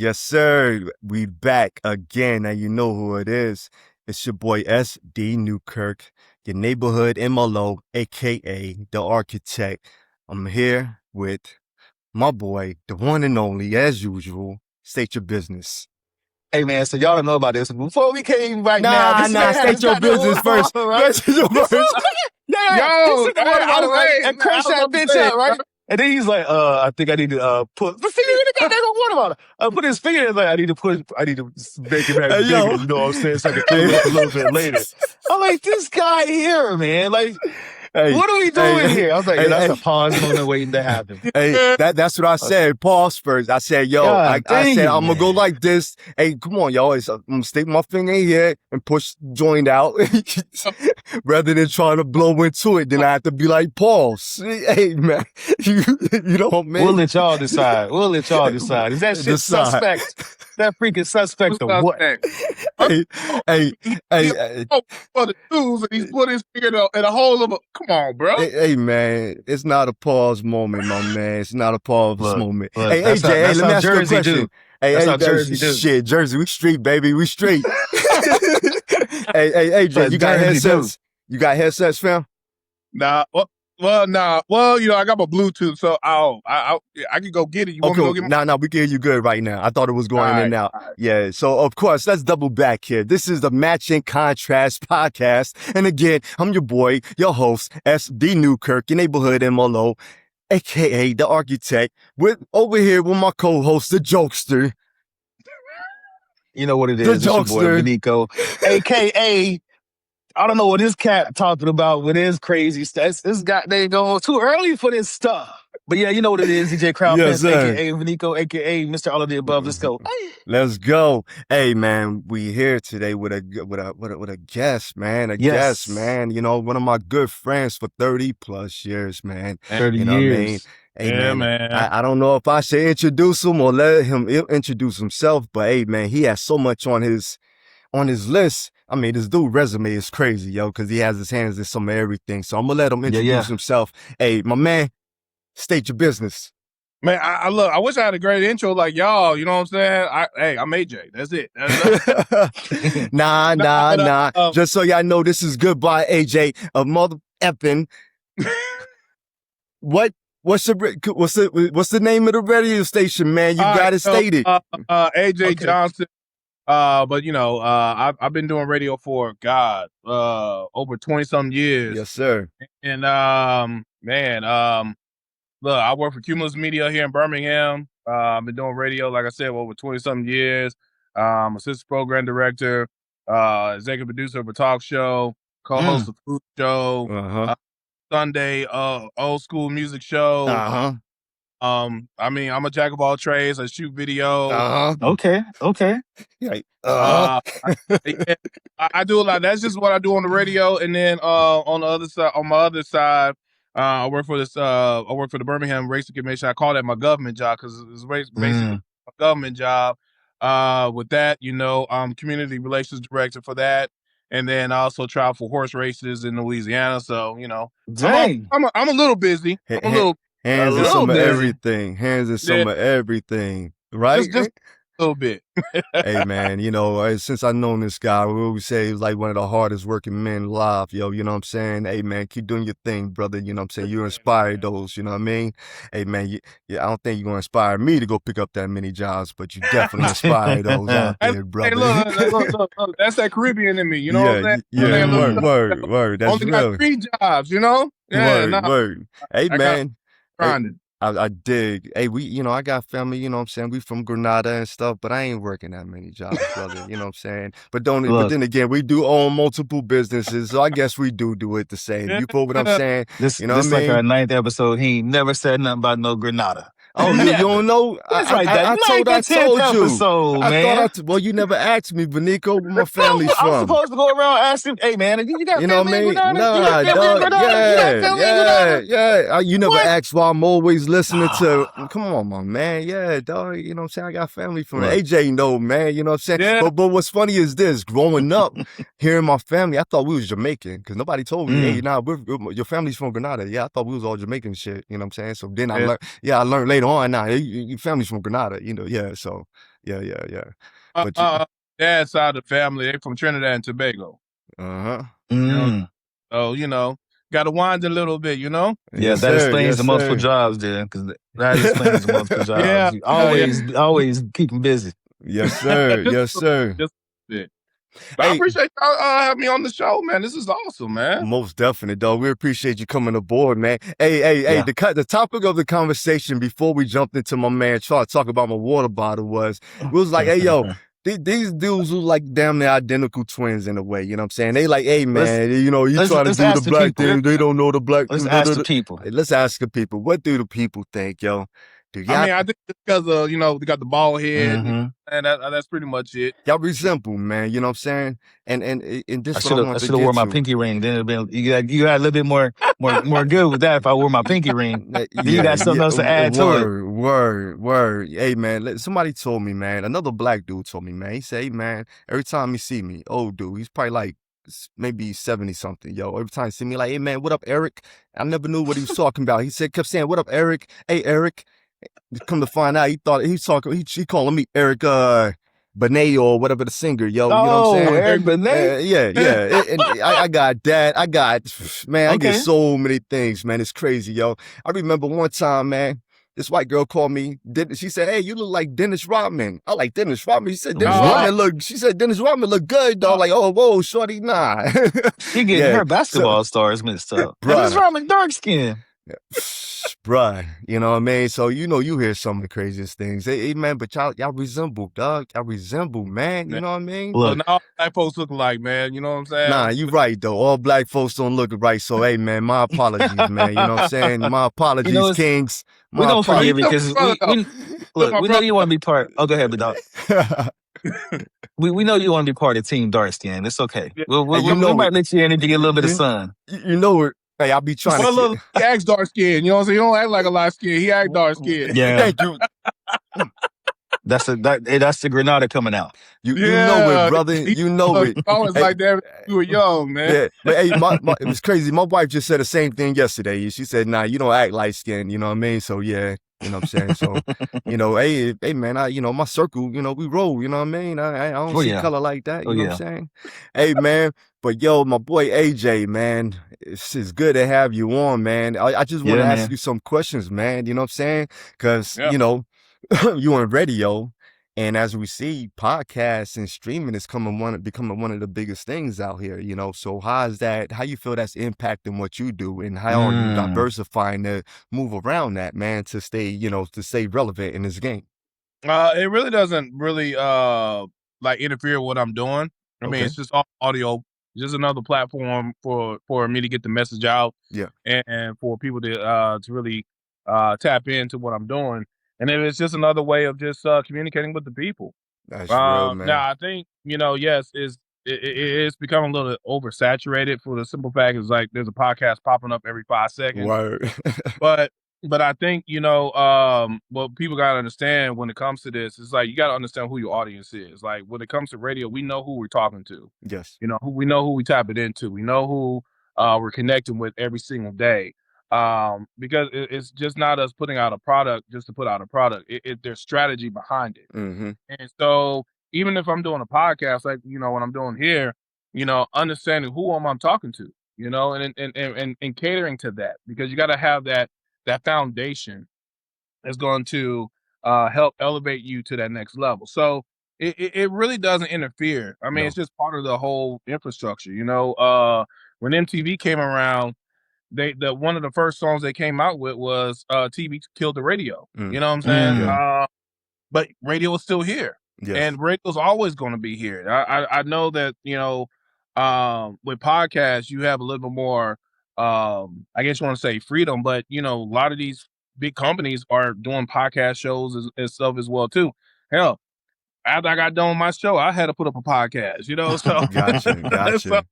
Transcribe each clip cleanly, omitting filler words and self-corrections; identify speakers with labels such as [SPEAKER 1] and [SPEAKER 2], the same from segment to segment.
[SPEAKER 1] Yes, sir. We back again, and you know who it is. It's your boy SD Newkirk, your neighborhood MLO, aka the architect. I'm here with my boy, the one and only, as usual. State your business.
[SPEAKER 2] Hey man, so y'all don't know about this. Before we came right now,
[SPEAKER 1] State your business first.
[SPEAKER 2] Right?
[SPEAKER 1] State your business.
[SPEAKER 2] Yo, and crush that bitch out, right? And then he's like, I think I need to put the finger in the goddamn water bottle. Put his finger in, like, I need to make it back bigger, you know what I'm saying? So I can clean it up a little bit later. I'm like, this guy here, man, like, what are we doing here? I was like, that's a pause moment waiting to happen.
[SPEAKER 1] Hey, that's what I said. Pause first. I said, yo, I said, I'm going to go like this. Hey, come on, y'all. I'm going to stick my finger in here and push the joint out. Rather than trying to blow into it, then I have to be like, pause. Hey, man. You know what I mean?
[SPEAKER 2] We'll let y'all decide. Is that shit suspect? That freaking suspect or what?
[SPEAKER 1] Hey.
[SPEAKER 3] For the tools, and he's put his finger in a hole of a. Come on, bro.
[SPEAKER 1] Hey, man, it's not a pause moment, my man. It's not a pause moment.
[SPEAKER 2] Hey,
[SPEAKER 1] AJ, let me ask you a question.
[SPEAKER 2] Hey,
[SPEAKER 1] Jersey, we street, baby, we street. Hey, AJ, you got headsets? You got headsets, fam?
[SPEAKER 3] Nah. Well, you know, I got my Bluetooth, so I can go get it. You want me to go get my...
[SPEAKER 1] No, we can hear you good right now. I thought it was going in and out. Right. Yeah, so of course, let's double back here. This is the Matching Contrast podcast. And again, I'm your boy, your host, SD Newkirk, your neighborhood MLO, aka the architect, over here with my co-host, the jokester.
[SPEAKER 2] You know what it is, it's your boy, Vinico, aka... I don't know what this cat talking about with his crazy stuff. This goddamn going too early for this stuff. But yeah, you know what it is, DJ Crown,
[SPEAKER 1] yes,
[SPEAKER 2] aka Vinico, aka Mr. All of the Above. Let's go.
[SPEAKER 1] Let's go. Hey man, we here today with a guest, man. Guest, man. You know, one of my good friends for 30 plus years, man.
[SPEAKER 2] 30
[SPEAKER 1] you know
[SPEAKER 2] years.
[SPEAKER 1] What I mean? Hey,
[SPEAKER 3] yeah,
[SPEAKER 1] man. I don't know if I should introduce him or let him introduce himself, but hey man, he has so much on his list. I mean, this dude resume is crazy, yo, because he has his hands in some of everything. So I'm going to let him introduce himself. Hey, my man, state your business.
[SPEAKER 3] Man, I wish I had a great intro like y'all, you know what I'm saying? I'm AJ. That's it.
[SPEAKER 1] Nah. Just so y'all know, this is Goodbye, AJ, a mother effing. What's the name of the radio station, man? You got it stated.
[SPEAKER 3] AJ Johnson. But you know, I've been doing radio for over 20-something years.
[SPEAKER 1] Yes, sir.
[SPEAKER 3] And look, I work for Cumulus Media here in Birmingham. I've been doing radio, like I said, for over 20-something years. Assistant program director, executive producer of a talk show, co-host of a food show, Sunday old school music show. I mean, I'm a jack of all trades. I shoot video.
[SPEAKER 2] Okay.
[SPEAKER 1] Yeah.
[SPEAKER 3] I do a lot. That's just what I do on the radio. And then on my other side, I work for the Birmingham Racing Commission. I call that my government job because it's basically my government job. With that, you know, I'm community relations director for that. And then I also travel for horse races in Louisiana. So, you know,
[SPEAKER 2] dang.
[SPEAKER 3] I'm a little busy.
[SPEAKER 1] Hands in some of everything. Hands in some of everything. Right?
[SPEAKER 3] Just a little bit.
[SPEAKER 1] Hey, man, you know, since I've known this guy, we always say he's like one of the hardest working men alive, yo. You know what I'm saying? Hey, man, keep doing your thing, brother. You know what I'm saying? You inspire those, you know what I mean? Hey, man, I don't think you're going to inspire me to go pick up that many jobs, but you definitely inspire those out there, brother.
[SPEAKER 3] Hey, look, that's that Caribbean in me, you know what I'm saying?
[SPEAKER 1] Yeah, word. That's
[SPEAKER 3] only
[SPEAKER 1] real.
[SPEAKER 3] Got 3 jobs, you know? Yeah,
[SPEAKER 1] word. Hey, man.
[SPEAKER 3] Grinding.
[SPEAKER 1] I dig. Hey, I got family, you know what I'm saying? We from Grenada and stuff, but I ain't working that many jobs, brother. You know what I'm saying? But then again, we do own multiple businesses, so I guess we do it the same. You feel what I'm saying?
[SPEAKER 2] This
[SPEAKER 1] what I mean?
[SPEAKER 2] Like our 9th episode. He ain't never said nothing about no Grenada.
[SPEAKER 1] Oh, you don't know? I told you.
[SPEAKER 2] Episode, man.
[SPEAKER 1] Well, you never asked me, Vinico, where my family's from.
[SPEAKER 2] I'm supposed to go around asking, hey, man, you got family in Grenada?
[SPEAKER 1] Yeah. You never asked why I'm always listening to, come on, my man. Yeah, dog, you know what I'm saying? I got family from AJ, no, man, you know what I'm saying?
[SPEAKER 3] Yeah.
[SPEAKER 1] But what's funny is this, growing up, hearing my family, I thought we was Jamaican, because nobody told me, hey, your family's from Grenada. Yeah, I thought we was all Jamaican shit, you know what I'm saying? So then I learned later on, your family's from Grenada, you know, yeah, so Yeah. But
[SPEAKER 3] Dad's side of the family, they from Trinidad and Tobago. You know, so got to wind a little bit.
[SPEAKER 2] Yeah,
[SPEAKER 1] Yes,
[SPEAKER 2] that
[SPEAKER 1] sir.
[SPEAKER 2] explains
[SPEAKER 1] Yes,
[SPEAKER 2] the multiple
[SPEAKER 1] sir.
[SPEAKER 2] jobs, then, because that explains the multiple jobs.
[SPEAKER 3] Yeah,
[SPEAKER 2] You always keep them busy.
[SPEAKER 1] Yes, sir. Yes, sir.
[SPEAKER 3] Just a bit. But I appreciate y'all having me on the show, man. This is awesome, man.
[SPEAKER 1] Most definitely, dog. We appreciate you coming aboard, man. Hey. The topic of the conversation before we jumped into my man trying to talk about my water bottle was like, hey, yo, these dudes who like damn near identical twins in a way. You know what I'm saying? They like, hey, man, you trying to do the black thing. They don't know the black thing.
[SPEAKER 2] Let's ask the people.
[SPEAKER 1] Let's ask the people. What do the people think, yo?
[SPEAKER 3] I think it's because of, they got the bald head, and that's pretty much it.
[SPEAKER 1] Y'all resemble, man. You know what I'm saying? And this
[SPEAKER 2] I should have wore my pinky ring. Then it'd been you got a little bit more good with that if I wore my pinky ring. You got something else to add to it.
[SPEAKER 1] Word. Hey, man, somebody told me, man. Another black dude told me, man. He said, hey, man, every time he see me, old dude, he's probably like maybe 70 something, yo. Every time he see me, like, hey, man, what up, Eric? I never knew what he was talking about. He kept saying, what up, Eric? Hey, Eric. Come to find out, he thought he calling me Eric Benet or whatever the singer, yo. You know what I'm saying?
[SPEAKER 2] Eric Benet?
[SPEAKER 1] Yeah. And I got that. I get so many things, man. It's crazy, yo. I remember one time, man, this white girl called me. She said, hey, you look like Dennis Rodman. I like Dennis Rodman. She said, Dennis Rodman look good, dog. Like, oh, whoa, shorty, nah.
[SPEAKER 2] She getting her basketball stars mixed up. Dennis Rodman, dark skin.
[SPEAKER 1] Yeah. Bruh, you know what I mean? So, you hear some of the craziest things. Hey, man, but y'all resemble, dog. Y'all resemble, man. You know what I mean?
[SPEAKER 3] Look, now all black folks look alike, man. You know what I'm saying?
[SPEAKER 1] Nah, you right, though. All black folks don't look right. So, hey, man, my apologies, man. You know what I'm saying? My apologies, kings.
[SPEAKER 2] We don't forgive you because we know you want to be part. Oh, go ahead, big dog. We know you want to be part of Team Dark Skin. It's okay. We might let you in and get a little bit of sun.
[SPEAKER 1] You know what? Hey, I'll be trying to.
[SPEAKER 3] He acts dark skin. You know what I'm saying? He don't act like a light skin. He act dark skin.
[SPEAKER 2] Yeah.
[SPEAKER 1] Thank you.
[SPEAKER 2] That's the Granada coming out.
[SPEAKER 1] You know it, brother. You know it.
[SPEAKER 3] I was like that when you were young, man.
[SPEAKER 1] Yeah. But hey, it was crazy. My wife just said the same thing yesterday. She said, nah, you don't act light skinned. You know what I mean? So yeah. You know what I'm saying? So, hey, man, my circle, we roll, you know what I mean? I don't see color like that, you know what I'm saying? Hey, man, but yo, my boy AJ, man, it's good to have you on, man. I just want to ask you some questions, man, you know what I'm saying? Because, you on radio, and as we see, podcasts and streaming is becoming one of the biggest things out here, So how you feel that's impacting what you do, and how are you diversifying to move around that, man, to stay relevant in this game?
[SPEAKER 3] It really doesn't interfere with what I'm doing. I mean, it's just all audio, just another platform for me to get the message out.
[SPEAKER 1] Yeah.
[SPEAKER 3] And for people to really tap into what I'm doing. And it's just another way of just communicating with the people.
[SPEAKER 1] That's real, man.
[SPEAKER 3] Now, I think, yes, it's becoming a little oversaturated for the simple fact is like there's a podcast popping up every 5 seconds.
[SPEAKER 1] Word.
[SPEAKER 3] But I think, what people got to understand when it comes to this is like you got to understand who your audience is. Like when it comes to radio, we know who we're talking to.
[SPEAKER 1] Yes.
[SPEAKER 3] We know who we tap it into. We know who we're connecting with every single day. Because it's just not us putting out a product just to put out a product. There's strategy behind it.
[SPEAKER 1] Mm-hmm.
[SPEAKER 3] And so even if I'm doing a podcast, like, what I'm doing here, understanding who I'm talking to, and catering to that, because you got to have that foundation that's going to help elevate you to that next level. So it really doesn't interfere. I mean, It's just part of the whole infrastructure, when MTV came around, one of the first songs they came out with was TV Killed the Radio. You know what I'm saying?
[SPEAKER 1] Yeah.
[SPEAKER 3] But radio is still here.
[SPEAKER 1] Yes.
[SPEAKER 3] And radio's always going to be here. I know that, with podcasts, you have a little bit more, I guess you want to say freedom, but, a lot of these big companies are doing podcast shows and stuff as well, too. Hell, after I got done with my show, I had to put up a podcast, so.
[SPEAKER 1] Gotcha.
[SPEAKER 3] So,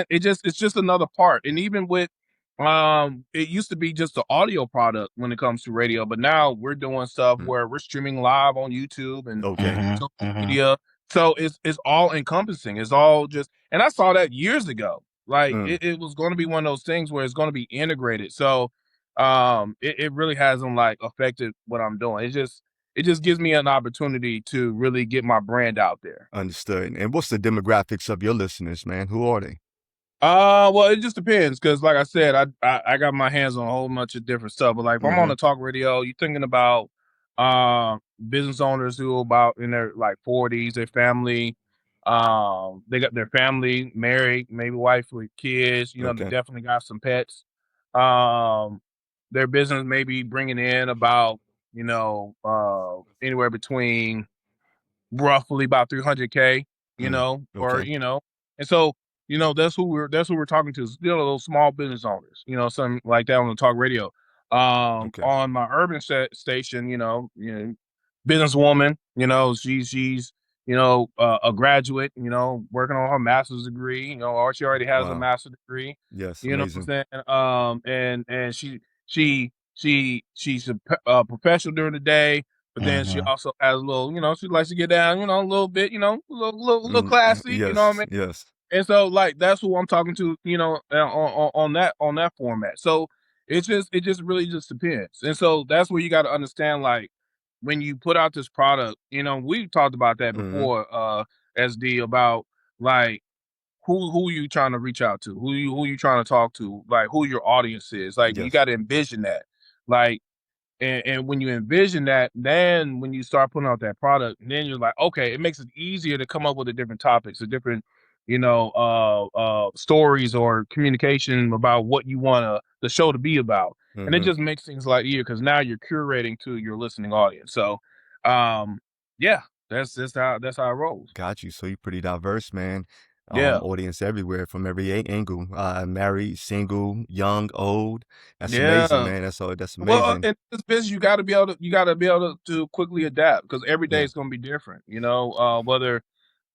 [SPEAKER 3] it's just another part. And even with, it used to be just the audio product when it comes to radio, but now we're doing stuff where we're streaming live on YouTube and social media. So it's all encompassing. It's all just, and I saw that years ago. Like it was going to be one of those things where it's going to be integrated. So, it really hasn't affected what I'm doing. it just gives me an opportunity to really get my brand out there.
[SPEAKER 1] Understood. And what's the demographics of your listeners, man? Who are they?
[SPEAKER 3] Well, it just depends because, like I said, I got my hands on a whole bunch of different stuff. But like, if I'm on the talk radio, you're thinking about business owners who are about in their like 40s, their family, they got their family married, maybe wife with kids. You know, they definitely got some pets. Their business may be bringing in about anywhere between roughly about 300K, or and so that's who we're talking to, those small business owners, something like that on the talk radio. On my urban station, businesswoman, she's a graduate, working on her master's degree, or she already has a master's degree.
[SPEAKER 1] Yes,
[SPEAKER 3] you
[SPEAKER 1] amazing.
[SPEAKER 3] know what I'm saying? And she's a professional during the day. But then she also has a little, she likes to get down, a little bit, a little classy,
[SPEAKER 1] yes,
[SPEAKER 3] you know what I mean?
[SPEAKER 1] Yes.
[SPEAKER 3] And so like that's who I'm talking to, on that format. So it just really just depends. And so that's where you got to understand, like, when you put out this product, we talked about that before, SD, about like who you trying to reach out to, who you trying to talk to, like who your audience is. Like you got to envision that. Like, and when you envision that, then when you start putting out that product, then you're like, okay, it makes it easier to come up with the different topics, the different, stories or communication about what you want the show to be about. And it just makes things a lot easier because now you're curating to your listening audience. So, yeah, that's how it rolls.
[SPEAKER 1] Got you. So you're pretty diverse, man.
[SPEAKER 3] Yeah.
[SPEAKER 1] Audience everywhere from every angle. Married, single, young, old. That's amazing, man. That's amazing.
[SPEAKER 3] Well, in this business, you got to be able to quickly adapt because every day is going to be different. Whether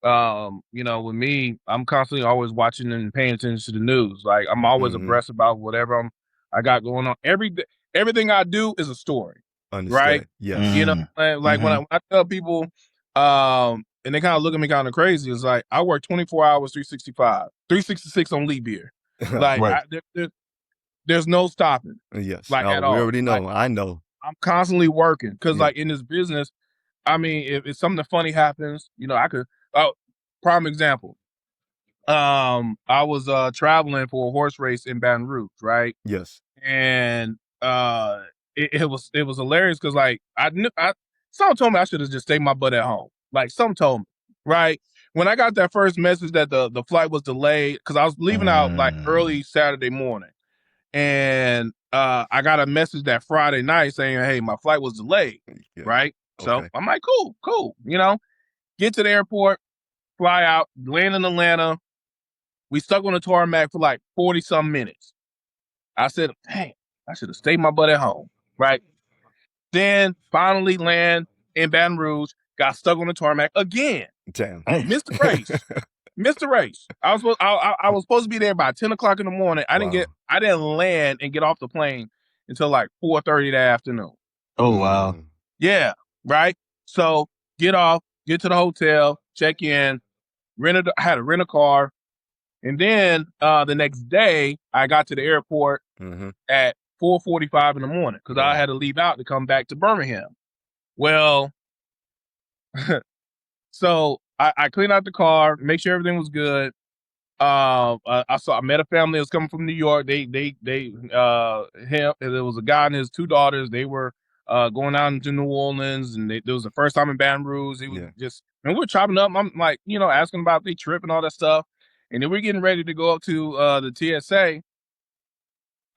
[SPEAKER 3] with me, I'm constantly always watching and paying attention to the news. Like I'm always abreast about whatever I got going on. Everything I do is a story.
[SPEAKER 1] Understood.
[SPEAKER 3] Right?
[SPEAKER 1] Yes.
[SPEAKER 3] Like when I tell people, and they kind of look at me kind of crazy. It's like I work 24 hours, 366 on leap year. Like there's no stopping.
[SPEAKER 1] Yes.
[SPEAKER 3] Like at all.
[SPEAKER 1] We already know.
[SPEAKER 3] Like,
[SPEAKER 1] I know.
[SPEAKER 3] I'm constantly working because like in this business, I mean, if something funny happens, I could. Prime example. I was traveling for a horse race in Baton Rouge, right?
[SPEAKER 1] Yes.
[SPEAKER 3] And it was hilarious because like someone told me I should have just stayed my butt at home. Like some told me, right? When I got that first message that the flight was delayed, because I was leaving out like early Saturday morning, and I got a message that Friday night saying, "Hey, my flight was delayed," right? So I'm like, cool, get to the airport, fly out, land in Atlanta. We stuck on the tarmac for like 40-some minutes. I said, dang, I should have stayed my butt at home, right? Then finally land in Baton Rouge, got stuck on the tarmac again.
[SPEAKER 1] Damn.
[SPEAKER 3] Missed the race. Missed the race. I was supposed to be there by 10 o'clock in the morning. I didn't land and get off the plane until like 4:30 that afternoon.
[SPEAKER 2] Oh, wow.
[SPEAKER 3] Yeah, right? So get off, get to the hotel, check in, I had to rent a car. And then the next day, I got to the airport at 4:45 in the morning because I had to leave out to come back to Birmingham. Well, so I cleaned out the car, make sure everything was good. I met a family that was coming from New York. There was a guy and his two daughters. They were going out into New Orleans, and it was the first time in Baton Rouge. And we were chopping up. I'm like, asking about the trip and all that stuff. And then we're getting ready to go up to the TSA.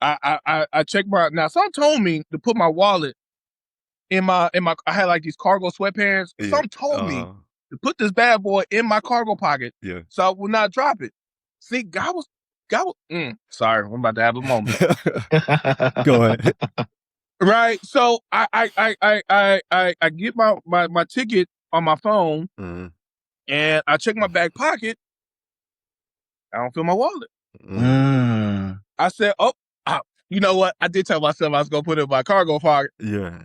[SPEAKER 3] I checked now someone told me to put my wallet in my I had like these cargo sweatpants. Someone told me to put this bad boy in my cargo pocket so I would not drop it. See, God was sorry, I'm about to have a moment.
[SPEAKER 1] Go ahead.
[SPEAKER 3] Right. So I get my ticket on my phone and I check my back pocket. I don't feel my wallet. I said, you know what? I did tell myself I was going to put it in my cargo pocket.
[SPEAKER 1] Yeah.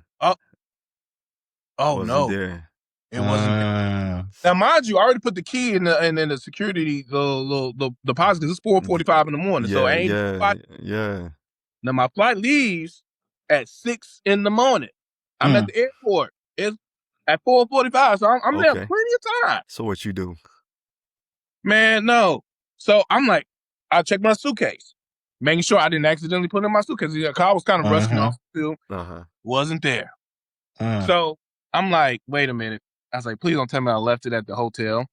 [SPEAKER 3] Oh, no.
[SPEAKER 1] There.
[SPEAKER 3] It wasn't there. Now, mind you, I already put the key in the security, the deposit, because it's 4:45 in the morning. So I ain't.
[SPEAKER 1] Yeah.
[SPEAKER 3] Now, my flight leaves at 6 in the morning. I'm at the airport. It's at 4:45. So I'm there
[SPEAKER 1] Okay.
[SPEAKER 3] plenty of time.
[SPEAKER 1] So what you do?
[SPEAKER 3] Man, no. So I'm like, I check my suitcase, making sure I didn't accidentally put it in my suitcase. The car was kind of rusting off too. Wasn't there. So I'm like, wait a minute. I was like, please don't tell me I left it at the hotel.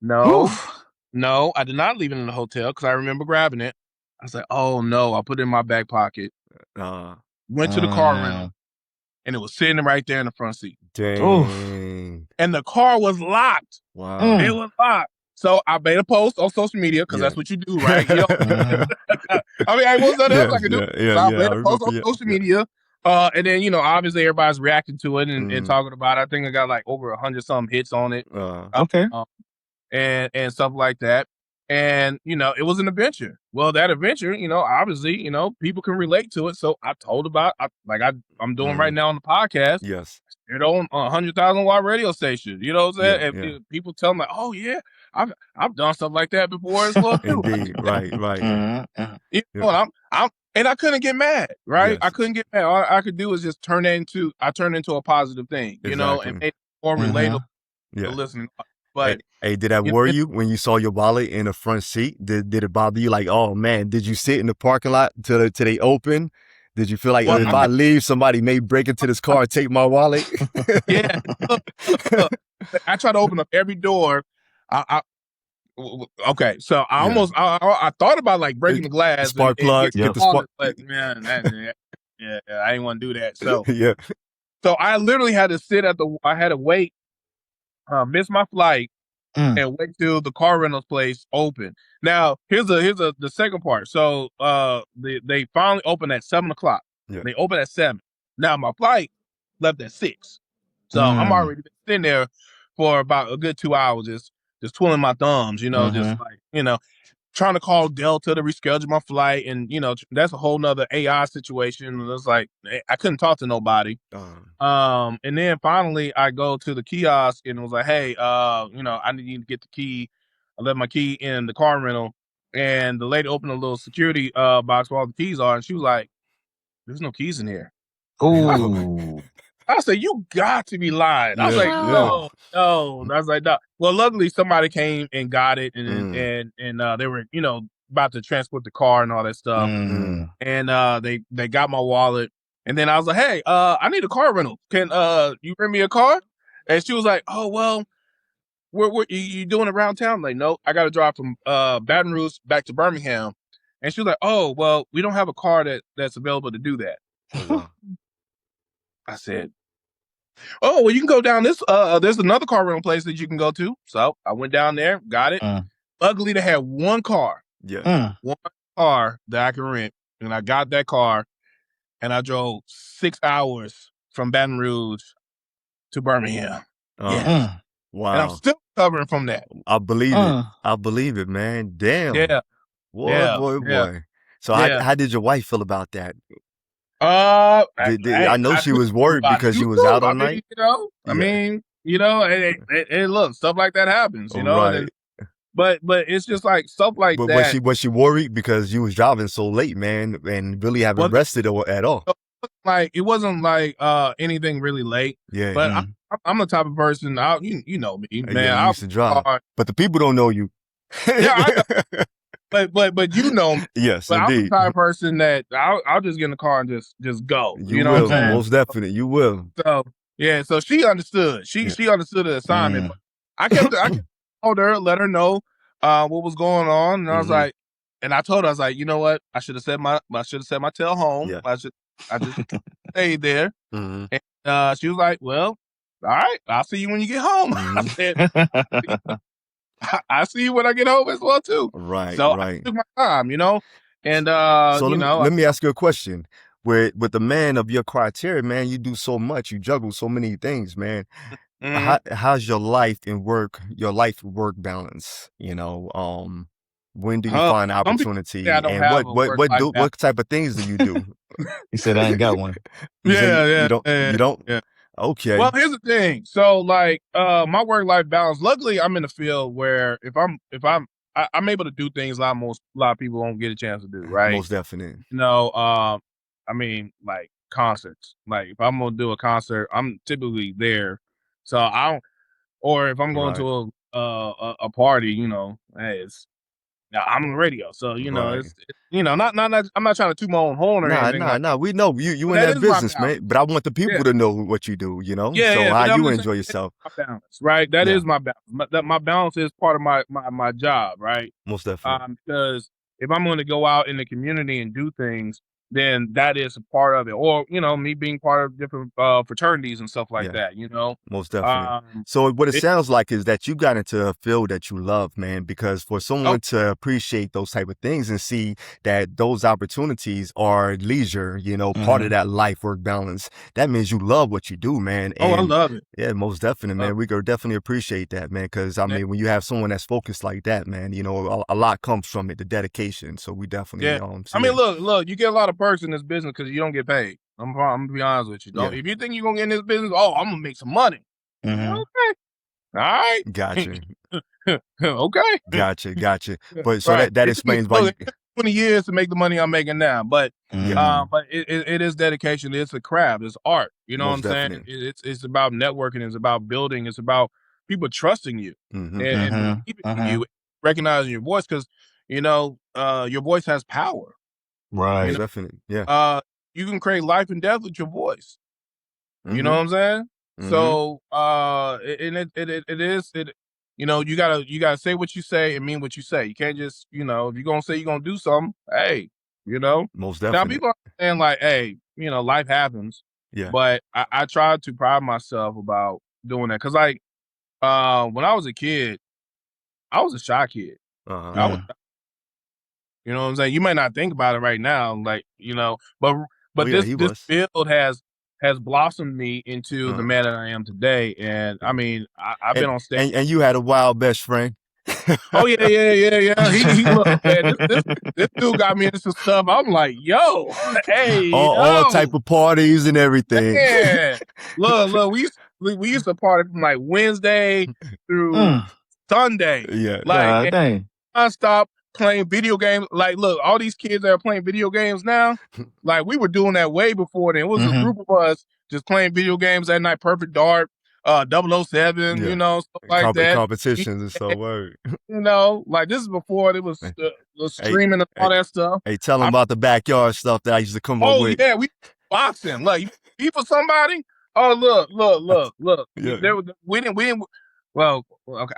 [SPEAKER 3] No.
[SPEAKER 4] Oof.
[SPEAKER 3] No, I did not leave it in the hotel because I remember grabbing it. I was like, oh no, I put it in my back pocket. Went to the car rental, and it was sitting right there in the front seat.
[SPEAKER 1] Dang.
[SPEAKER 3] And the car was locked.
[SPEAKER 1] Wow.
[SPEAKER 3] It was locked. So I made a post on social media because that's what you do, right? You know? I mean, I was nothing else I could do. So I made a post on social media. And then, you know, obviously everybody's reacting to it and talking about it. I think I got like over 100-some hits on it.
[SPEAKER 4] Okay.
[SPEAKER 3] And stuff like that. And, you know, it was an adventure. Well, that adventure, you know, obviously, you know, people can relate to it. So I told about, I'm doing right now on the podcast.
[SPEAKER 1] Yes.
[SPEAKER 3] It on a 100,000-watt radio station. You know what I'm saying? And people tell me, like, oh yeah, I've done stuff like that before as well too.
[SPEAKER 1] Indeed. Right.
[SPEAKER 3] You know, and I couldn't get mad, right?
[SPEAKER 1] Yes.
[SPEAKER 3] I couldn't get mad. All I could do is just turn into a positive thing, you know, and make it more relatable to listening. But
[SPEAKER 1] hey, did that worry you when you saw your wallet in the front seat? Did it bother you? Like, oh man, did you sit in the parking lot till they open? Did you feel like if I leave, somebody may break into this car and take my wallet?
[SPEAKER 3] Yeah. I try to open up every door. Okay, so I almost I thought about like breaking the glass,
[SPEAKER 1] spark plug, get the spark.
[SPEAKER 3] But man, I didn't want to do that. So
[SPEAKER 1] yeah.
[SPEAKER 3] So I literally had to I had to wait, miss my flight, and wait till the car rentals place open. Now here's the second part. So they finally opened at 7:00.
[SPEAKER 1] Yeah.
[SPEAKER 3] They opened at 7. Now my flight left at 6, so I'm already sitting there for about a good 2 hours, just twiddling my thumbs, you know, just like, you know, trying to call Delta to reschedule my flight, and you know that's a whole nother AI situation. It's like I couldn't talk to nobody. And then finally I go to the kiosk and it was like, hey, you know, I need to get the key. I left my key in the car rental, and the lady opened a little security box where all the keys are, and she was like, "There's no keys in here."
[SPEAKER 4] Ooh.
[SPEAKER 3] I said, "You got to be lying." I was like, "No." I was like, "No." Well, luckily somebody came and got it, and they were, you know, about to transport the car and all that stuff, and they got my wallet, and then I was like, "Hey, I need a car rental. Can you rent me a car?" And she was like, "Oh well, where you doing around town?" I'm like, "No, I got to drive from Baton Rouge back to Birmingham," and she was like, "Oh well, we don't have a car that's available to do that." I said, "Oh, well, you can go down this. There's another car rental place that you can go to." So I went down there, got it. Luckily, they had one car. One car that I can rent, and I got that car, and I drove 6 hours from Baton Rouge to Birmingham.
[SPEAKER 1] Wow.
[SPEAKER 3] And I'm still recovering from that.
[SPEAKER 1] I believe it. I believe it, man. Damn.
[SPEAKER 3] Yeah.
[SPEAKER 1] Boy. So how did your wife feel about that?
[SPEAKER 3] I
[SPEAKER 1] know she was worried because you was out all night.
[SPEAKER 3] You know, I mean, you know, and look, stuff like that happens, you know.
[SPEAKER 1] Right.
[SPEAKER 3] But it's just like stuff like that.
[SPEAKER 1] Was she worried because you was driving so late, man, and really haven't rested at all?
[SPEAKER 3] Like it wasn't like anything really late. Yeah. But I'm the type of person. You know me, man.
[SPEAKER 1] I used to drive, but the people don't know you.
[SPEAKER 3] Yeah. But you know me.
[SPEAKER 1] Yes,
[SPEAKER 3] but
[SPEAKER 1] indeed.
[SPEAKER 3] I'm the type of person that I'll just get in the car and just go.
[SPEAKER 1] You
[SPEAKER 3] know
[SPEAKER 1] will,
[SPEAKER 3] what I'm saying?
[SPEAKER 1] Most definitely, you will.
[SPEAKER 3] So yeah, so she understood. She understood the assignment. But I told her, let her know what was going on, and I was like, and I told her, I was like, you know what? I should have set my tail home.
[SPEAKER 1] Yeah.
[SPEAKER 3] I just stayed there. And she was like, well, all right, I'll see you when you get home. I said, I see you when I get home as well too.
[SPEAKER 1] Right.
[SPEAKER 3] So I took my time, you know. And
[SPEAKER 1] so let me ask you a question. With the man of your criteria, man, you do so much, you juggle so many things, man. How's your life work balance? You know, when do you find opportunity, and what type of things do you do?
[SPEAKER 4] He said, "I ain't got one."
[SPEAKER 1] You don't.
[SPEAKER 3] Yeah.
[SPEAKER 1] Okay.
[SPEAKER 3] Well, here's the thing. So, like, my work-life balance. Luckily, I'm in a field where if I'm able to do things a lot of people won't get a chance to do. Right.
[SPEAKER 1] Most definitely.
[SPEAKER 3] You know, I mean, like concerts. Like if I'm gonna do a concert, I'm typically there. So I don't, or if I'm going to a party, hey, I'm on the radio, so it's not I'm not trying to toot my own horn or anything like that.
[SPEAKER 1] We know you in
[SPEAKER 3] That
[SPEAKER 1] that
[SPEAKER 3] is my
[SPEAKER 1] business,
[SPEAKER 3] balance.
[SPEAKER 1] man. But I want the people
[SPEAKER 3] Yeah.
[SPEAKER 1] to know what you do,
[SPEAKER 3] Yeah,
[SPEAKER 1] So
[SPEAKER 3] yeah,
[SPEAKER 1] how
[SPEAKER 3] but I'm
[SPEAKER 1] you
[SPEAKER 3] just
[SPEAKER 1] enjoy
[SPEAKER 3] saying
[SPEAKER 1] yourself.
[SPEAKER 3] that's my balance, right? That
[SPEAKER 1] Yeah.
[SPEAKER 3] is my balance. My balance is part of my job, right?
[SPEAKER 1] Most definitely.
[SPEAKER 3] Because if I'm going to go out in the community and do things, then that is a part of it. Or me being part of different fraternities and stuff like that.
[SPEAKER 1] Most definitely.
[SPEAKER 3] Um,
[SPEAKER 1] So what it sounds like is that you got into a field that you love, man, because for someone to appreciate those type of things and see that those opportunities are leisure, part of that life work balance, that means you love what you do, man. And
[SPEAKER 3] I love it.
[SPEAKER 1] yeah, most definitely, man. We could definitely appreciate that, man, because I mean, when you have someone that's focused like that, man, a lot comes from it, the dedication. So we definitely,
[SPEAKER 3] I mean, look, you get a lot of perks in this business because you don't get paid. I'm gonna be honest with you. If you think you're gonna get in this business, I'm gonna make some money. Okay. All right.
[SPEAKER 1] Gotcha.
[SPEAKER 3] Okay.
[SPEAKER 1] Gotcha. But so that explains why
[SPEAKER 3] you 20 years to make the money I'm making now. But but it is dedication. It's a craft. It's art. You know
[SPEAKER 1] Most
[SPEAKER 3] what I'm saying? It's about networking. It's about building. It's about people trusting you and believing in you, recognizing your voice because your voice has power.
[SPEAKER 4] Right.
[SPEAKER 1] Definitely. Yeah.
[SPEAKER 3] You can create life and death with your voice. You know what I'm saying? So you gotta say what you say and mean what you say. You can't just, if you're gonna say you're gonna do something, hey,
[SPEAKER 1] Most
[SPEAKER 3] Now
[SPEAKER 1] definitely.
[SPEAKER 3] people understand like, hey, life happens.
[SPEAKER 1] Yeah.
[SPEAKER 3] But I try to pride myself about doing that. Cause like when I was a kid, I was a shy kid. I was, you know what I'm saying? You may not think about it right now, like, but this field has blossomed me into the man that I am today. And I mean, I've been on stage.
[SPEAKER 1] And you had a wild best friend.
[SPEAKER 3] Oh yeah. He look, man, this dude got me into some stuff. I'm like, yo, hey,
[SPEAKER 1] all type of parties and everything.
[SPEAKER 3] Yeah. Look, we used to party from like Wednesday through Sunday.
[SPEAKER 1] Yeah.
[SPEAKER 3] Like
[SPEAKER 4] dang.
[SPEAKER 3] I stopped playing video games. Like, look, all these kids that are playing video games now, like we were doing that way before then. It was a group of us just playing video games that night, Perfect Dark, 007, stuff like that.
[SPEAKER 1] Competitions and stuff. Word.
[SPEAKER 3] Like this is before it was streaming and all that stuff.
[SPEAKER 1] Hey, tell them about the backyard stuff that I used to come up with.
[SPEAKER 3] Oh yeah, we boxing. Like you beat for somebody. Oh look.
[SPEAKER 1] Yeah.
[SPEAKER 3] We didn't. Well, okay.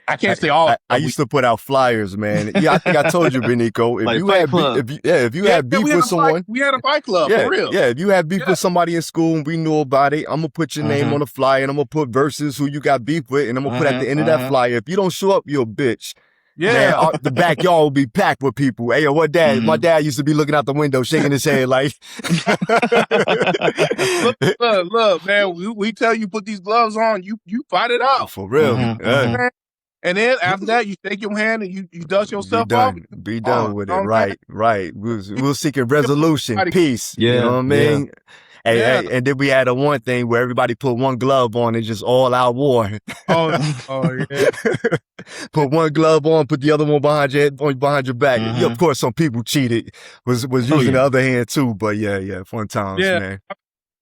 [SPEAKER 3] I can't say all.
[SPEAKER 1] I used to put out flyers, man. Yeah, I think I told you, Vinico. If
[SPEAKER 4] Like
[SPEAKER 1] you
[SPEAKER 4] Fight
[SPEAKER 1] had,
[SPEAKER 4] Club.
[SPEAKER 1] if you had beef with someone,
[SPEAKER 3] we had a fight club
[SPEAKER 1] yeah,
[SPEAKER 3] for real.
[SPEAKER 1] yeah. If you had beef with somebody in school and we knew about it, I'm gonna put your name on the flyer and I'm gonna put versus who you got beef with, and I'm gonna put at the end of that flyer. If you don't show up, you're a bitch.
[SPEAKER 3] Yeah,
[SPEAKER 1] man, the backyard will be packed with people. Hey, what dad? My dad used to be looking out the window, shaking his head like.
[SPEAKER 3] look, man. We tell you put these gloves on. You fight it out
[SPEAKER 1] For real.
[SPEAKER 3] And then after that, you shake your hand and you dust yourself off.
[SPEAKER 1] Be done with it. Right. We'll seek a resolution, peace.
[SPEAKER 4] Yeah,
[SPEAKER 1] you know what I mean? Hey, and then we had a one thing where everybody put one glove on and just all out war.
[SPEAKER 3] Oh yeah.
[SPEAKER 1] Put one glove on, put the other one behind your head, behind your back. Yeah, of course, some people cheated. Was using the other hand too, but yeah, fun times, man.
[SPEAKER 3] I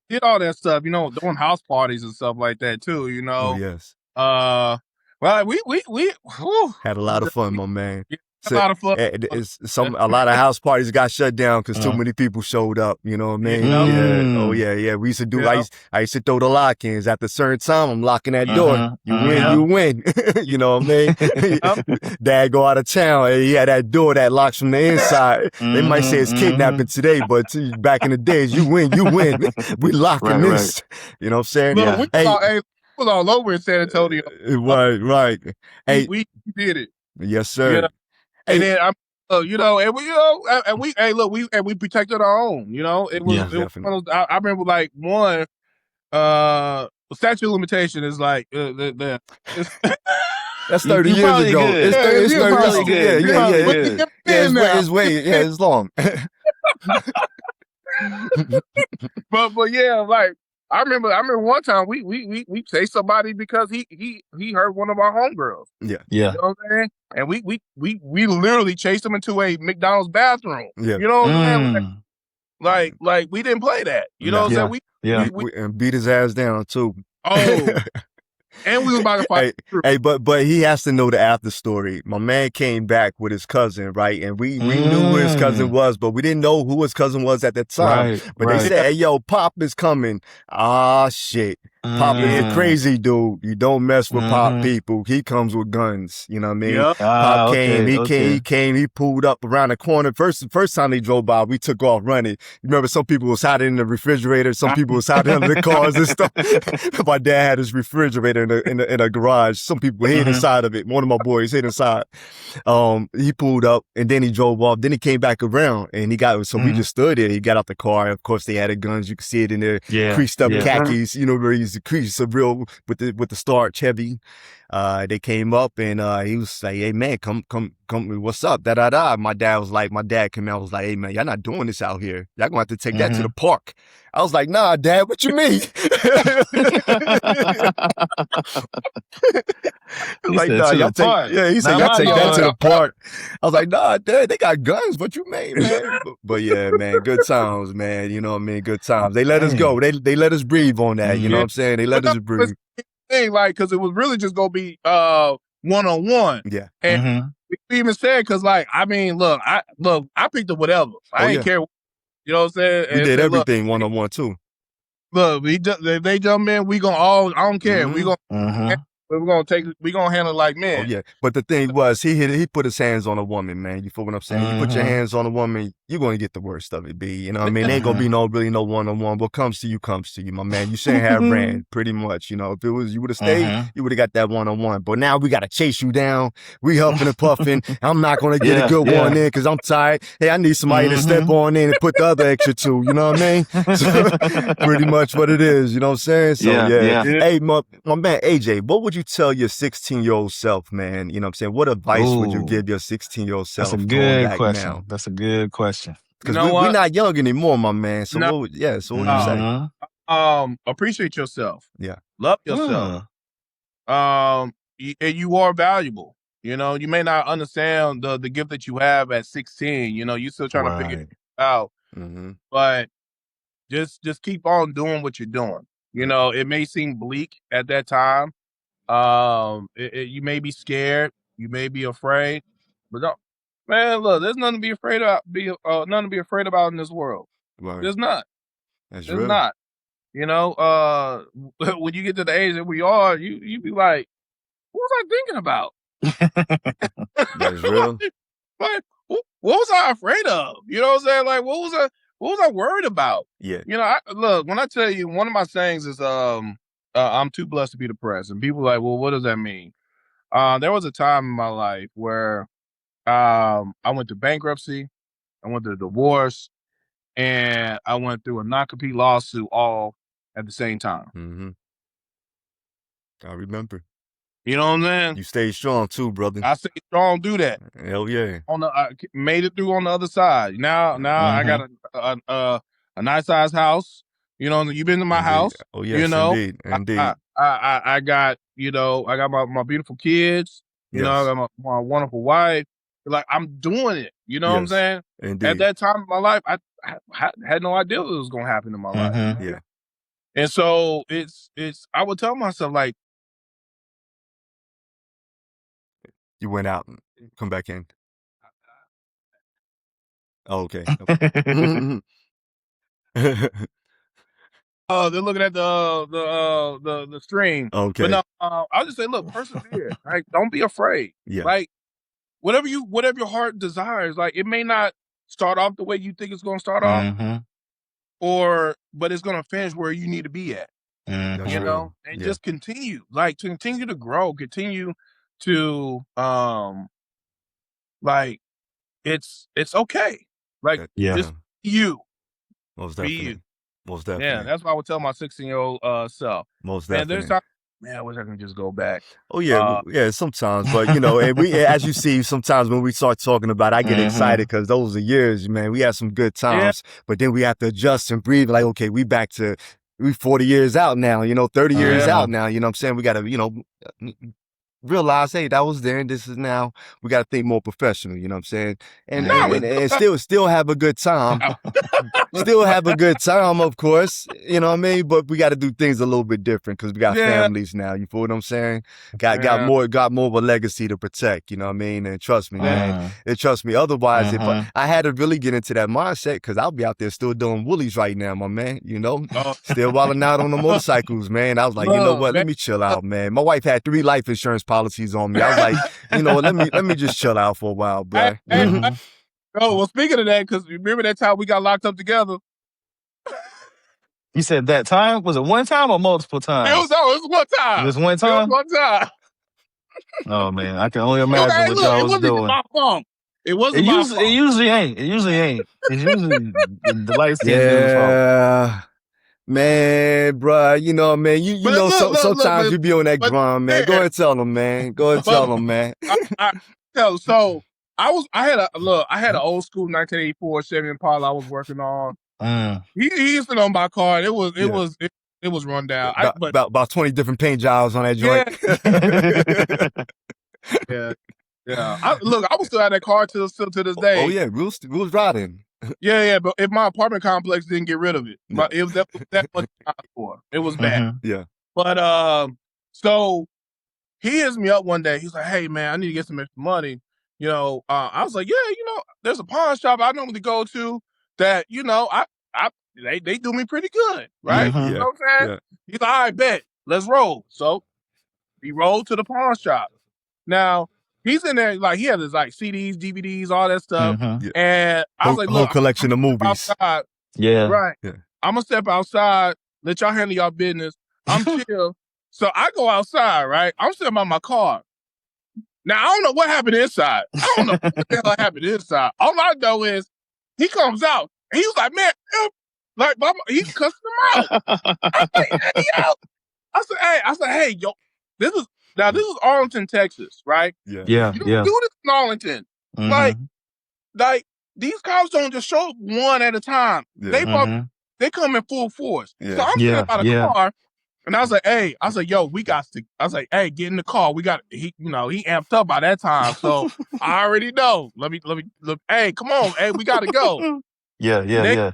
[SPEAKER 3] did all that stuff, doing house parties and stuff like that too.
[SPEAKER 1] Oh yes.
[SPEAKER 3] Well, we
[SPEAKER 1] had a lot of fun, my man.
[SPEAKER 3] A lot of fun.
[SPEAKER 1] A lot of house parties got shut down because too many people showed up. You know what I mean? Yeah. Oh yeah. We used to do. I used to throw the lock-ins at a certain time. I'm locking that door. You win. You know what I mean? Dad go out of town. And he had that door that locks from the inside. They might say it's kidnapping today, but back in the days, you win. We locking this. You know what I'm saying?
[SPEAKER 3] Look, we was all over in San Antonio.
[SPEAKER 1] Right. Hey,
[SPEAKER 3] we did it.
[SPEAKER 1] Yes, sir.
[SPEAKER 3] And then we protected our own. It was one of those, I remember like one statute of limitation is like
[SPEAKER 1] that's 30 years ago. It's 30 years ago. Yeah, it's long.
[SPEAKER 3] but yeah, like I remember one time we chased somebody because he hurt one of our homegirls.
[SPEAKER 1] Yeah.
[SPEAKER 3] You know what I'm saying? And we literally chased him into a McDonald's bathroom.
[SPEAKER 1] Yeah.
[SPEAKER 3] You know what I'm saying? Like we didn't play that. You know what I'm saying? We
[SPEAKER 1] and beat his ass down too.
[SPEAKER 3] Oh. And we was about to fight.
[SPEAKER 1] Hey, but he has to know the after story. My man came back with his cousin, right? And we knew who his cousin was, but we didn't know who his cousin was at that time. But they said, hey, yo, Pop is coming. Ah, shit. Pop is a crazy dude. You don't mess with Pop people. He comes with guns. You know what I mean?
[SPEAKER 3] Yep.
[SPEAKER 1] Pop came. He came. He pulled up around the corner. First time he drove by, we took off running. You remember some people was hiding in the refrigerator. Some people was hiding under the cars and stuff. My dad had his refrigerator in a garage. Some people hid inside of it. One of my boys hid inside. He pulled up and then he drove off. Then he came back around and he got, so we just stood there. He got out the car. Of course, they had the guns. You could see it in their creased up khakis. You know, where he's the crease of real with the starch heavy. They came up and he was like, hey man, come, what's up? Da. My dad came out, was like, hey man, y'all not doing this out here. Y'all gonna have to take that to the park. I was like, nah, Dad, what you mean? Like, nah, y'all take, he said, y'all take that to the park. I was like, nah, Dad, they got guns. What you mean, man? But yeah, man, good times, man. You know what I mean? Good times. They let us go. They let us breathe on that. You know what I'm saying? They let us breathe.
[SPEAKER 3] Like, because it was really just gonna be one-on-one.
[SPEAKER 1] Yeah.
[SPEAKER 3] And we even said, because like, I mean, look, I picked up whatever. I ain't care. You know what I'm saying?
[SPEAKER 1] We did everything one-on-one too.
[SPEAKER 3] Look, they jump in, we gonna all, I don't care. We gonna we gonna handle it like men.
[SPEAKER 1] Oh yeah. But the thing was, he put his hands on a woman, man. You feel what I'm saying? You put your hands on a woman, you're gonna get the worst of it, B. You know what I mean? Ain't gonna be no one-on-one. What comes to you, my man. You shouldn't have ran, pretty much. You know, if it was you would have stayed, you would have got that one-on-one. But now we gotta chase you down. We huffing and puffing. I'm not gonna get a good one in because I'm tired. Hey, I need somebody to step on in and put the other extra two. You know what I mean? So, pretty much what it is. You know what I'm saying? So yeah. Hey, my man AJ, what would you tell your 16-year-old self, man? You know what I'm saying? What advice would you give your 16-year-old self?
[SPEAKER 4] That's a good question. Now? That's a good question.
[SPEAKER 1] Because we're not young anymore, my man. So what would you say?
[SPEAKER 3] Appreciate yourself.
[SPEAKER 1] Yeah.
[SPEAKER 3] Love yourself. And you are valuable. You know, you may not understand the gift that you have at 16. You know, you're still trying to figure it out. But just keep on doing what you're doing. You know, it may seem bleak at that time. You may be scared, you may be afraid, but don't, man, look, there's nothing to be afraid of. Nothing to be afraid about in this world.
[SPEAKER 1] Right.
[SPEAKER 3] There's not.
[SPEAKER 1] There's
[SPEAKER 3] not. You know, when you get to the age that we are, you be like, what was I thinking about?
[SPEAKER 1] That's real.
[SPEAKER 3] Like, what was I afraid of? You know what I'm saying? Like, what was I worried about?
[SPEAKER 1] Yeah.
[SPEAKER 3] You know, look, when I tell you, one of my sayings is, I'm too blessed to be depressed. And people are like, well, what does that mean? There was a time in my life where I went to bankruptcy, I went through a divorce, and I went through a non-compete lawsuit all at the same time.
[SPEAKER 1] I remember.
[SPEAKER 3] You know what I'm saying?
[SPEAKER 1] You stayed strong too, brother.
[SPEAKER 3] I stayed strong, do that.
[SPEAKER 1] Hell yeah.
[SPEAKER 3] I made it through on the other side. Now I got a nice sized house. You know, you've been to my house.
[SPEAKER 1] Oh yes,
[SPEAKER 3] you know,
[SPEAKER 1] indeed.
[SPEAKER 3] I got, you know, I got my beautiful kids. You know, I got my wonderful wife. Like, I'm doing it. You know what I'm saying?
[SPEAKER 1] Indeed.
[SPEAKER 3] At that time in my life, I had no idea what was going to happen in my life.
[SPEAKER 1] Yeah.
[SPEAKER 3] And so it's I would tell myself, like,
[SPEAKER 1] you went out and come back in. Oh, okay.
[SPEAKER 3] Oh, they're looking at the stream.
[SPEAKER 1] Okay.
[SPEAKER 3] But no, I'll just say, look, persevere. Right? Don't be afraid.
[SPEAKER 1] Yeah.
[SPEAKER 3] Like, whatever your heart desires, like, it may not start off the way you think it's going to start off, but it's going to finish where you need to be at. You know, and just continue, like, to continue to grow, continue to like, it's okay. Like, just be you.
[SPEAKER 1] Most definitely.
[SPEAKER 3] Be you.
[SPEAKER 1] Most definitely.
[SPEAKER 3] Yeah, that's what I would tell my 16-year-old self.
[SPEAKER 1] Most definitely.
[SPEAKER 3] And there's time, man, I wish I could just go back.
[SPEAKER 1] Oh yeah, yeah, sometimes, but you know, and we, as you see, sometimes when we start talking about it, I get excited because those are years, man. We had some good times, but then we have to adjust and breathe. Like, okay, we 40 years out now, you know, 30 years out now. You know what I'm saying? We got to, you know, realize, hey, that was then, this is now. We got to think more professional, you know what I'm saying? And,
[SPEAKER 3] No,
[SPEAKER 1] and still have a good time. Still have a good time, of course, you know what I mean? But we got to do things a little bit different because we got families now, you feel what I'm saying? Got more of a legacy to protect, you know what I mean? And trust me, man. And trust me, otherwise, if I had to really get into that mindset, because I'll be out there still doing woolies right now, my man, you know? Still wilding out on the motorcycles, man. I was like, you know what? Let me chill out, man. My wife had 3 life insurance policies on me. I was like, you know what? Let me just chill out for a while, bro.
[SPEAKER 3] Oh, well, speaking of that, because remember that time we got locked up together?
[SPEAKER 4] You said that time? Was it one time or multiple times?
[SPEAKER 3] It was one time.
[SPEAKER 4] It was one time?
[SPEAKER 3] It was one time.
[SPEAKER 4] Oh, man. I can only imagine what y'all was doing.
[SPEAKER 3] It wasn't my fault. It wasn't my fault.
[SPEAKER 4] It usually ain't. It's usually the light skin dude's fault.
[SPEAKER 1] Man, bruh, you know, man, you know, sometimes you be on that grind, man. Go ahead and tell them, man. Go ahead and tell them, man.
[SPEAKER 3] So I had an old school 1984 Chevy Impala I was working on. He used it on my car. It was run down.
[SPEAKER 1] About 20 different paint jobs on that joint.
[SPEAKER 3] Yeah. I was still at that car till to this day.
[SPEAKER 1] Oh yeah, we was riding.
[SPEAKER 3] Yeah, but if my apartment complex didn't get rid of it, it was that much for. It was bad.
[SPEAKER 1] Yeah.
[SPEAKER 3] But so he hits me up one day. He's like, "Hey man, I need to get some extra money." You know, I was like, "Yeah, you know, there's a pawn shop I normally go to that, you know, they do me pretty good, right? You know what I'm saying?" Yeah. He's like, "All right, bet, let's roll." So we rolled to the pawn shop. Now he's in there, like, he had his like CDs, DVDs, all that stuff. And I was like,
[SPEAKER 1] look, whole collection of movies.
[SPEAKER 3] Outside.
[SPEAKER 4] Yeah.
[SPEAKER 3] Right. Yeah. I'm going to step outside, let y'all handle y'all business. I'm chill. So I go outside, right? I'm sitting by my car. Now, I don't know what happened inside. I don't know what the hell happened inside. All I know is he comes out. And he was like, man, like, he cussed him out. I was like, hey, yo. I said, hey, yo, this is Arlington, Texas, right?
[SPEAKER 1] Yeah.
[SPEAKER 3] You don't do this in Arlington. Like these cops don't just show up one at a time. Yeah. They come in full force. Yeah. So I'm sitting by the car, and I was like, hey, yo, we got to. I was like, hey, get in the car. We got. He amped up by that time, so I already know. Let me. Hey, come on, hey, we got to go.
[SPEAKER 4] Yeah.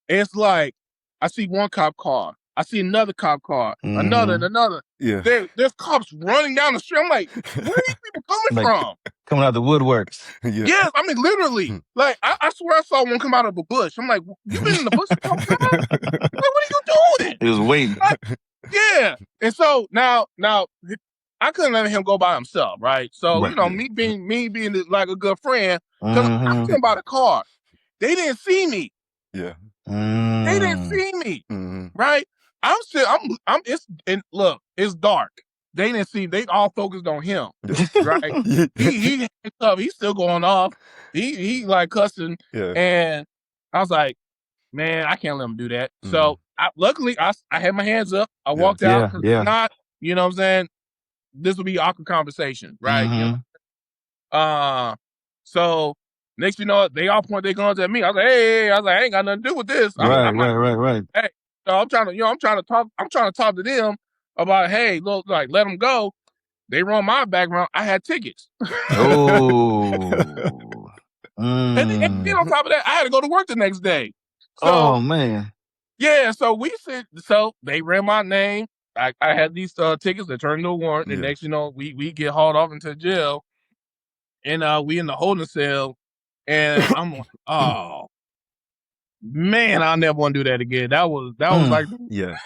[SPEAKER 3] It's like I see one cop car. I see another cop car, another and another. Yeah. There's cops running down the street. I'm like, where are these people coming from?
[SPEAKER 4] Coming out of the woodworks.
[SPEAKER 3] Yes, I mean, literally. Like, I swear I saw one come out of a bush. I'm like, you been in the bush? Like, what are you doing?
[SPEAKER 4] He was waiting.
[SPEAKER 3] Like, yeah. And so now, I couldn't let him go by himself, right? So, you know, me being like a good friend, because I'm sitting by the car. They didn't see me.
[SPEAKER 1] Yeah.
[SPEAKER 3] They didn't see me, right? It's dark. They didn't see. They all focused on him, right? He's still going off. He like cussing, and I was like, man, I can't let him do that. So luckily, I had my hands up. I walked out. If not, you know what I'm saying? This would be an awkward conversation, right? You know? So next, you know, they all point their guns at me. I was like, hey, I ain't got nothing to do with this.
[SPEAKER 4] Right.
[SPEAKER 3] Hey. So I'm trying to talk to them about, hey, look, like, let them go. They run my background. I had tickets.
[SPEAKER 4] Oh.
[SPEAKER 3] And then on top of that, I had to go to work the next day. So,
[SPEAKER 4] oh man.
[SPEAKER 3] Yeah. So they ran my name. I had these tickets that turned into a warrant. And next, you know, we get hauled off into jail, and we in the holding cell, and I'm like, oh. Man, I'll never want to do that again. That was like,
[SPEAKER 1] yeah.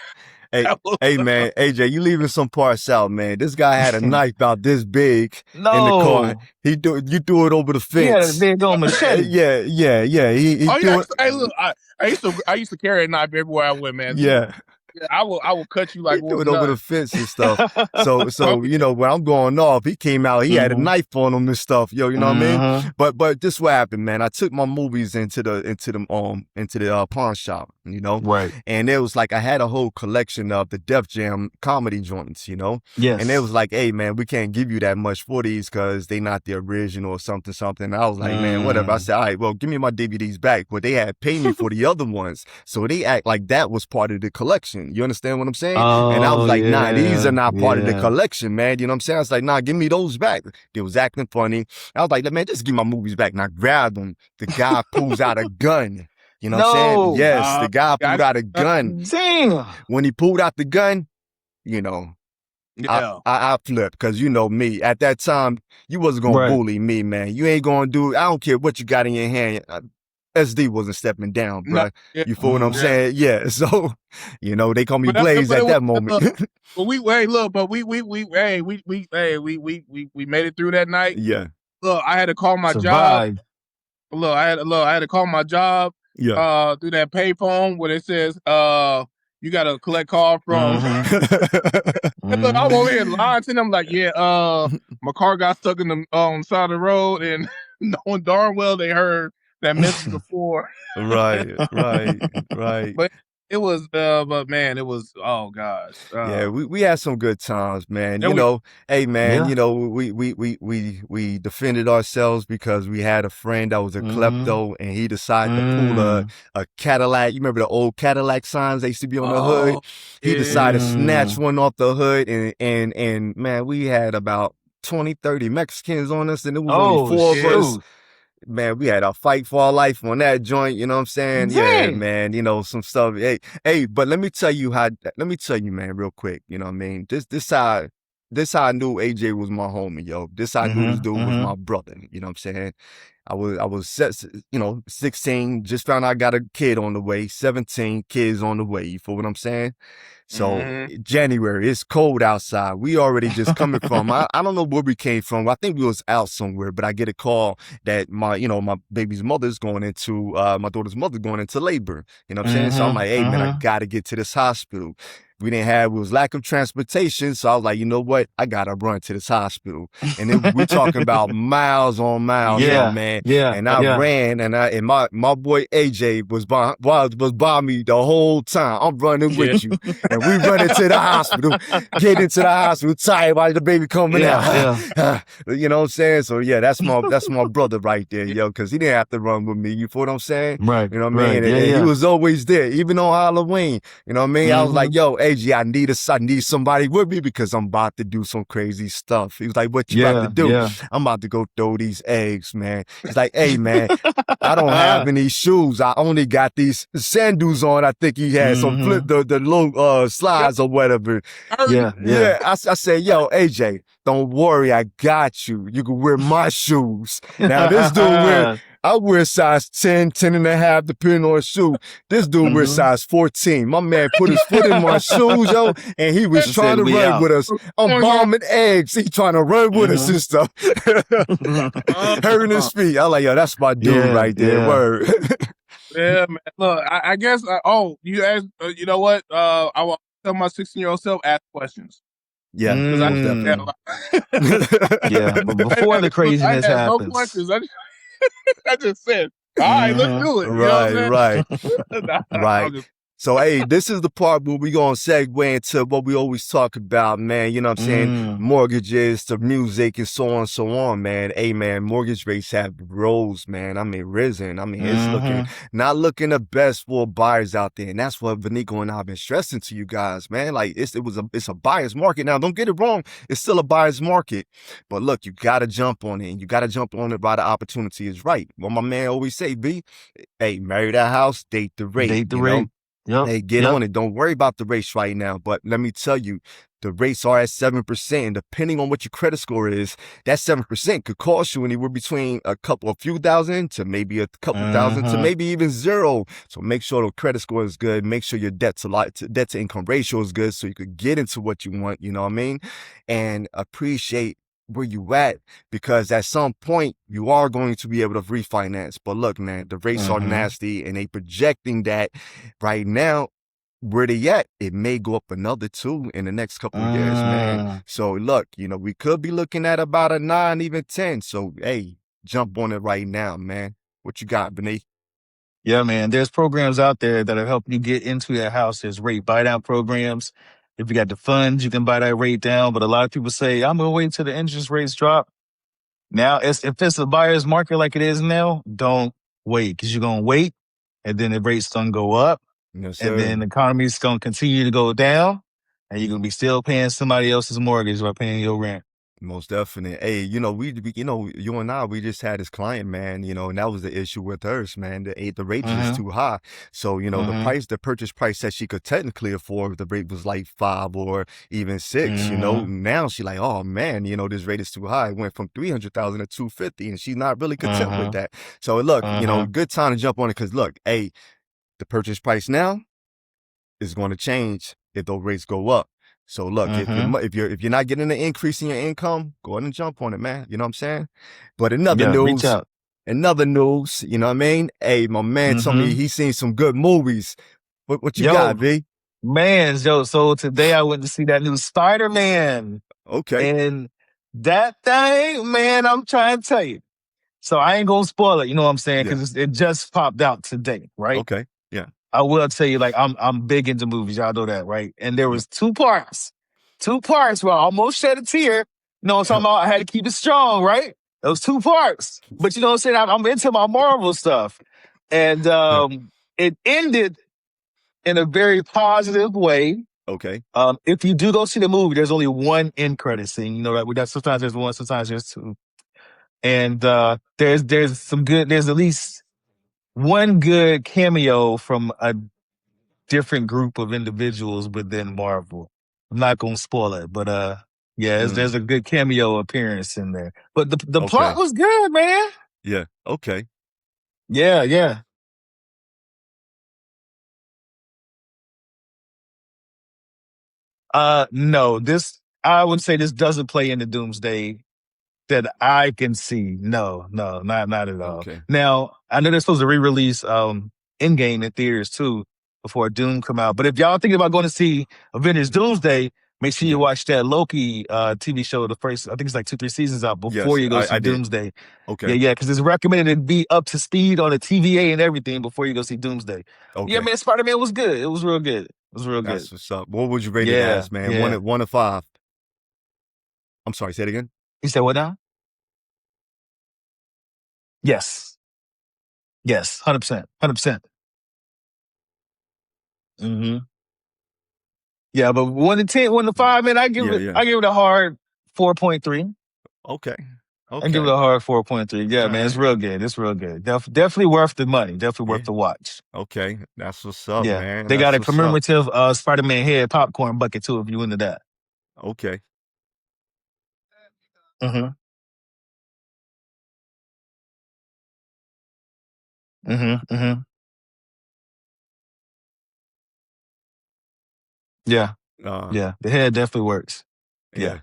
[SPEAKER 1] Hey, man, AJ, you leaving some parts out, man. This guy had a knife about this big in the car. You threw it over the fence.
[SPEAKER 4] He had a big old machete.
[SPEAKER 1] Yeah.
[SPEAKER 3] Hey, look, I used to carry a knife everywhere I went, man.
[SPEAKER 1] Yeah.
[SPEAKER 3] I will cut you like
[SPEAKER 1] threw it over the fence and stuff. So you know, when I'm going off, he came out. He had a knife on him and stuff. Yo, you know what I mean? But this what happened, man. I took my movies into the pawn shop, you know.
[SPEAKER 4] Right.
[SPEAKER 1] And it was like I had a whole collection of the Def Jam comedy joints, you know.
[SPEAKER 4] Yes.
[SPEAKER 1] And it was like, hey, man, we can't give you that much for these because they not the original or something. And I was like, man, whatever. I said, all right, well, give me my DVDs back. But they had paid me for the other ones, so they act like that was part of the collection. collection. You understand what I'm saying? And I was like, nah, these are not part of the collection, man. You know what I'm saying? I was like, nah, give me those back. They was acting funny. I was like, man, just give my movies back. And I grabbed them. The guy pulls out a gun. You know what I'm saying? Yes, the guy pulled out a gun.
[SPEAKER 4] Damn.
[SPEAKER 1] When he pulled out the gun, you know, I flipped, because you know me. At that time, you wasn't going to bully me, man. You ain't going to do, I don't care what you got in your hand. SD wasn't stepping down, bro. You feel what I'm saying? Yeah. So, you know, they call me Blaze at that moment.
[SPEAKER 3] But we made it through that night.
[SPEAKER 1] Yeah.
[SPEAKER 3] Look, I had to call my job. Look, I had to call my job.
[SPEAKER 1] Yeah.
[SPEAKER 3] Through that payphone where it says, you got to collect call from. And look, I'm over here lying to them like, my car got stuck in the side of the road, and knowing darn well they heard that message before.
[SPEAKER 1] Right.
[SPEAKER 3] But it was, it was, oh gosh.
[SPEAKER 1] We had some good times, man. You know, hey man, you know, we defended ourselves because we had a friend that was a klepto, and he decided to pull a Cadillac. You remember the old Cadillac signs that used to be on the hood? He decided to snatch one off the hood, and man, we had about 20, 30 Mexicans on us, and it was only 4 of us. Man, we had a fight for our life on that joint, you know what I'm saying?
[SPEAKER 4] Dang.
[SPEAKER 1] Yeah, man, you know, some stuff. Hey, but let me tell you, man, real quick, you know what I mean? This how I knew AJ was my homie, yo. This how I knew this dude was my brother, you know what I'm saying? I was 16, just found out I got a kid on the way, 17 kids on the way, you feel what I'm saying? So January, it's cold outside. We already just coming from, I don't know where we came from. I think we was out somewhere, but I get a call that my baby's mother's going into, my daughter's mother going into labor. You know what I'm saying? So I'm like, hey man, I gotta get to this hospital. We was lack of transportation. So I was like, you know what? I gotta run to this hospital. And then we talking about miles on miles, man.
[SPEAKER 4] Yeah.
[SPEAKER 1] And I ran, and my boy AJ was by me the whole time. I'm running with you. And we run into the hospital, get into the hospital, tired by the baby coming out. You know what I'm saying? So yeah, that's my brother right there, yo, because he didn't have to run with me. You feel what I'm saying?
[SPEAKER 4] Right.
[SPEAKER 1] You know what I mean? And he was always there, even on Halloween. You know what I mean? I was like, yo, AJ, I need somebody with me because I'm about to do some crazy stuff. He was like, what you about to do? I'm about to go throw these eggs, man. He's like, hey, man, I don't have any shoes. I only got these sandals on. I think he had some flip the low slides or whatever. I said, yo, AJ, don't worry, I got you. You can wear my shoes. Now this dude I wear size 10, 10 and a half, depending on the shoe. This dude wears size 14. My man put his foot in my shoes, yo, and he was trying to run with us. I'm bombing eggs. He trying to run with us and stuff. Hurting his feet. I like, yo, that's my dude right there. Word.
[SPEAKER 3] Yeah, man. Look, I guess, you asked, you know what? I will tell my 16-year-old self, ask questions.
[SPEAKER 1] Yeah.
[SPEAKER 4] But before the craziness happens.
[SPEAKER 3] No questions. I just said, all right, let's do it.
[SPEAKER 1] Right. So, hey, this is the part where we going to segue into what we always talk about, man. You know what I'm saying? Mortgages to music and so on, man. Hey, man, mortgage rates have rose, man. I mean, risen. I mean, it's not looking the best for buyers out there. And that's what Vinico and I have been stressing to you guys, man. Like, it's a buyer's market. Now, don't get it wrong. It's still a buyer's market. But look, you got to jump on it. And you got to jump on it while the opportunity is right. What my man always say, B, hey, marry that house, date the rate.
[SPEAKER 4] Date the rate.
[SPEAKER 1] Hey, get on it. Don't worry about the rates right now. But let me tell you, the rates are at 7%. And depending on what your credit score is, that 7% could cost you anywhere between a few thousand to maybe a couple thousand to maybe even zero. So make sure the credit score is good. Make sure your debt to income ratio is good so you could get into what you want. You know what I mean? And appreciate where you at, because at some point you are going to be able to refinance. But look, man, the rates are nasty, and they projecting that right now where they at, it may go up another 2 in the next couple of years, man. So look, we could be looking at about a 9, even 10. So hey, jump on it right now, man. What you got, Beneath?
[SPEAKER 4] Yeah, man. There's programs out there that are helping you get into your house. There's rate buy down programs. If you got the funds, you can buy that rate down. But a lot of people say, I'm going to wait till the interest rates drop. Now, if it's a buyer's market like it is now, don't wait, because you're going to wait, and then the rate's going to go up.
[SPEAKER 1] Yes,
[SPEAKER 4] and then
[SPEAKER 1] sir.
[SPEAKER 4] the economy's gonna continue to go down, and you're gonna be still paying somebody else's mortgage while paying your rent.
[SPEAKER 1] Most definitely. Hey, you and I, we just had this client, man, and that was the issue with hers, man. The rate was just too high. So, the purchase price that she could technically afford, the rate was like 5 or even 6, Now she like, oh man, this rate is too high. It went from 300,000 to 250, and she's not really content with that. So look, good time to jump on it, because look, hey, the purchase price now is going to change if those rates go up. So look, if you're not getting an increase in your income, go ahead and jump on it, man. You know what I'm saying? But another
[SPEAKER 4] Reach out.
[SPEAKER 1] news, you know what I mean? Hey, my man told me he's seen some good movies. What you got, V?
[SPEAKER 4] Man, so today I went to see that new Spider-Man.
[SPEAKER 1] Okay.
[SPEAKER 4] And that thing, man, I'm trying to tell you. So I ain't gonna spoil it, you know what I'm saying? Because it just popped out today, right?
[SPEAKER 1] Okay. Yeah.
[SPEAKER 4] I will tell you, like, I'm big into movies. Y'all know that, right? And there was 2 parts where I almost shed a tear. You know what I'm talking about? I had to keep it strong, right? Those 2 parts. But you know what I'm saying? I'm into my Marvel stuff. And it ended in a very positive way.
[SPEAKER 1] Okay.
[SPEAKER 4] If you do go see the movie, there's only 1 end credit scene. You know, that sometimes there's 1, sometimes there's 2. And there's at least 1 good cameo from a different group of individuals within Marvel. I'm not gonna spoil it, but there's a good cameo appearance in there. But the plot was good, man.
[SPEAKER 1] Yeah. Okay.
[SPEAKER 4] Yeah. No, I would say this doesn't play into Doomsday that I can see. No, not at all.
[SPEAKER 1] Okay.
[SPEAKER 4] Now, I know they're supposed to re-release Endgame in theaters too before Doom come out. But if y'all thinking about going to see Avengers Doomsday, make sure you watch that Loki TV show. The first, I think it's like 2-3 seasons out before you go see Doomsday.
[SPEAKER 1] Okay.
[SPEAKER 4] Yeah, because it's recommended to be up to speed on the TVA and everything before you go see Doomsday.
[SPEAKER 1] Okay.
[SPEAKER 4] Yeah, man, Spider-Man was good. It was real good.
[SPEAKER 1] That's what's up. What would you rate it as, man?
[SPEAKER 4] Yeah.
[SPEAKER 1] 1 to 5. I'm sorry, say it again.
[SPEAKER 4] You said what now? Yes. 100%. 100%. Yeah, but 1 to 10, 1 to 5, man, I give it a hard 4.3.
[SPEAKER 1] Okay.
[SPEAKER 4] I give it a hard 4.3. Yeah, man, it's real good. It's real good. Definitely worth the money. Definitely worth the watch.
[SPEAKER 1] Okay, that's what's up,
[SPEAKER 4] Yeah,
[SPEAKER 1] man.
[SPEAKER 4] they got a commemorative Spider-Man head popcorn bucket too. If you into that.
[SPEAKER 1] Okay.
[SPEAKER 4] Yeah. Yeah. The head definitely works. Yeah.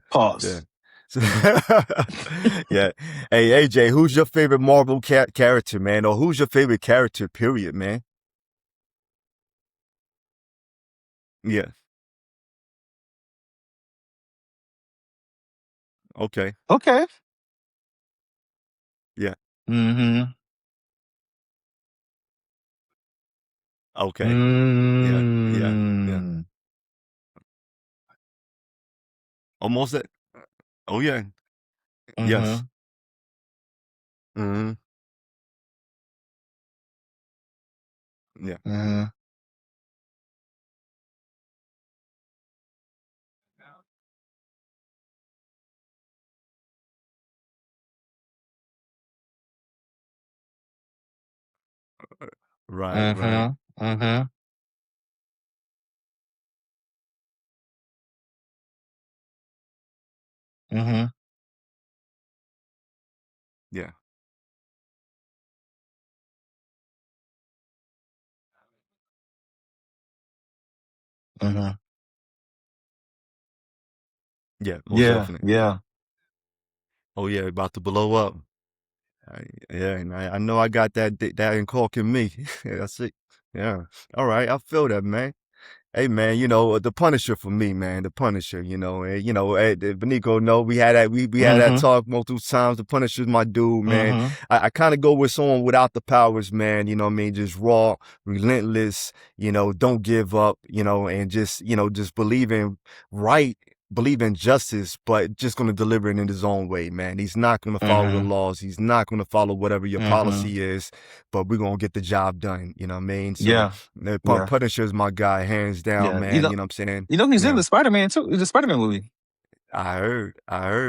[SPEAKER 4] Pause.
[SPEAKER 1] Yeah. Hey, AJ, who's your favorite Marvel character, man? Or who's your favorite character, period, man? Yeah. Okay.
[SPEAKER 4] Okay.
[SPEAKER 1] Yeah. Okay. Yeah. Almost it. Oh, yeah. Yes. Yeah. Right. Yeah. Yeah, most definitely.
[SPEAKER 4] Yeah.
[SPEAKER 1] Oh yeah, about to blow up. And I know I got that in cork in me. That's it. Yeah. All right, I feel that, man. Hey man, the Punisher for me, man. The Punisher, and Vinico, we had that had that talk multiple times. The Punisher's my dude, man. I kind of go with someone without the powers, man. You know what I mean? Just raw, relentless. Don't give up. And just believe in right believe in justice, but just going to deliver it in his own way, man. He's not going to follow the laws. He's not going to follow whatever your policy is, but we're going to get the job done. You know what I mean? So Punisher's my guy, hands down, man. You know what I'm saying?
[SPEAKER 4] He's in the Spider-Man too. The Spider-Man movie.
[SPEAKER 1] I heard,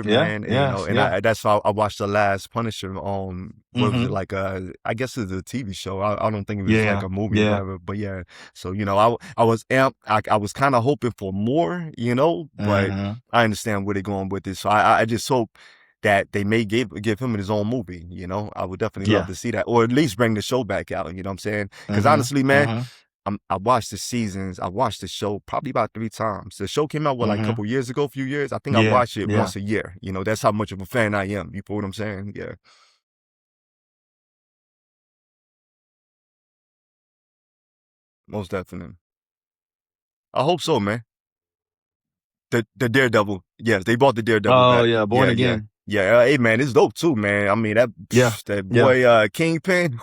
[SPEAKER 4] Yeah,
[SPEAKER 1] man.
[SPEAKER 4] yeah,
[SPEAKER 1] And that's why I watched the last Punisher. What was it like? I guess it's a TV show. I don't think it was like a movie or whatever. But yeah, so I was amped. I was kind of hoping for more, but I understand where they're going with this. So I just hope that they may give him his own movie. I would definitely love to see that, or at least bring the show back out. You know what I'm saying? Because honestly, man. I watched the seasons. I watched the show probably about 3 times. The show came out like a couple years ago, few years. I think I watched it once a year. That's how much of a fan I am. You feel what I'm saying? Yeah. Most definitely. I hope so, man. The Daredevil. Yes, they bought the Daredevil back.
[SPEAKER 4] Oh yeah, Born Again.
[SPEAKER 1] Yeah. Hey man, it's dope too, man. I mean that boy Kingpin.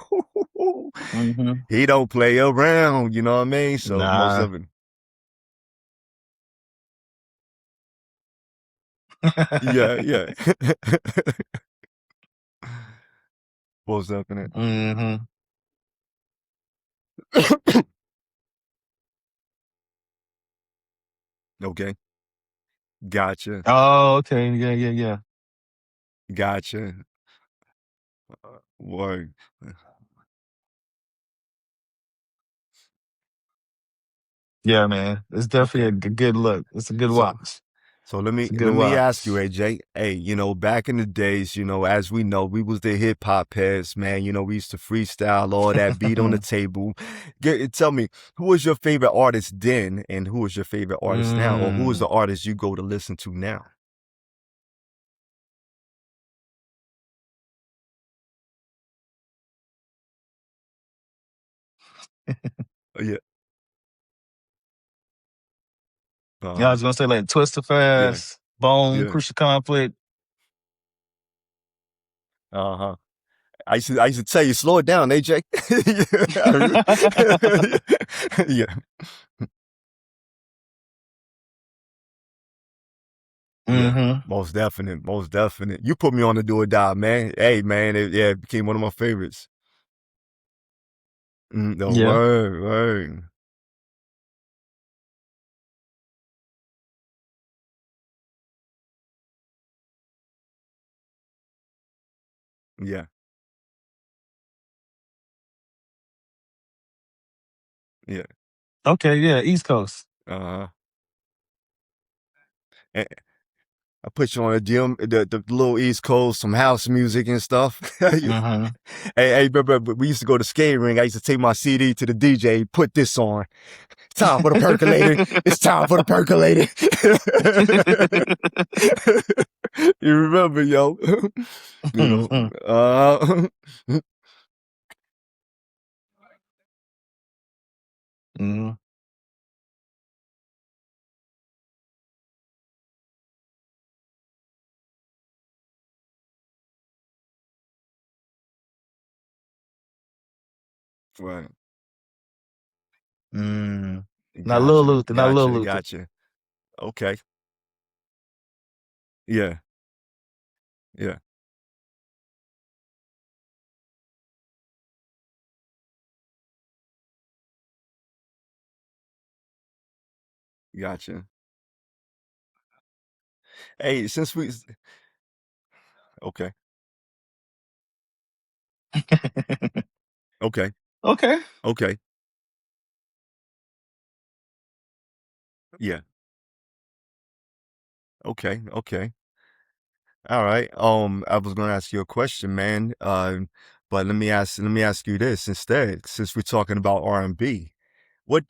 [SPEAKER 1] He don't play around. You know what I mean? So most of it. Yeah. Most definitely. Okay. Gotcha.
[SPEAKER 4] Oh, okay. Yeah.
[SPEAKER 1] Gotcha. Word.
[SPEAKER 4] Yeah, man. It's definitely a good look. It's a good watch.
[SPEAKER 1] So let me ask you, AJ. Hey, back in the days, as we know, we was the hip hop heads, man. We used to freestyle all that, beat on the table. Tell me, who was your favorite artist then, and who is your favorite artist now, or who is the artist you go to listen to now? Yeah.
[SPEAKER 4] Yeah, I was gonna say like Twister Fast, Bone, Crucial Conflict.
[SPEAKER 1] I used to tell you, slow it down, AJ. Yeah. Yeah, most definite. You put me on the Do or Die, man. Hey, man, it became one of my favorites. Word. Yeah. Yeah.
[SPEAKER 4] Okay, yeah, East Coast.
[SPEAKER 1] And I put you on the little East Coast, some house music and stuff. Hey, but we used to go to skate ring. I used to take my CD to the DJ, put this on. It's time for the percolator. It's time for the percolator. You remember, yo? Right.
[SPEAKER 4] Not Lil Luther, not Lil Luther.
[SPEAKER 1] Gotcha. Okay. Yeah. Gotcha. Hey, since we okay. Okay.
[SPEAKER 4] Okay.
[SPEAKER 1] Yeah. Okay. All right. I was gonna ask you a question, man. But let me ask you this instead, since we're talking about R&B.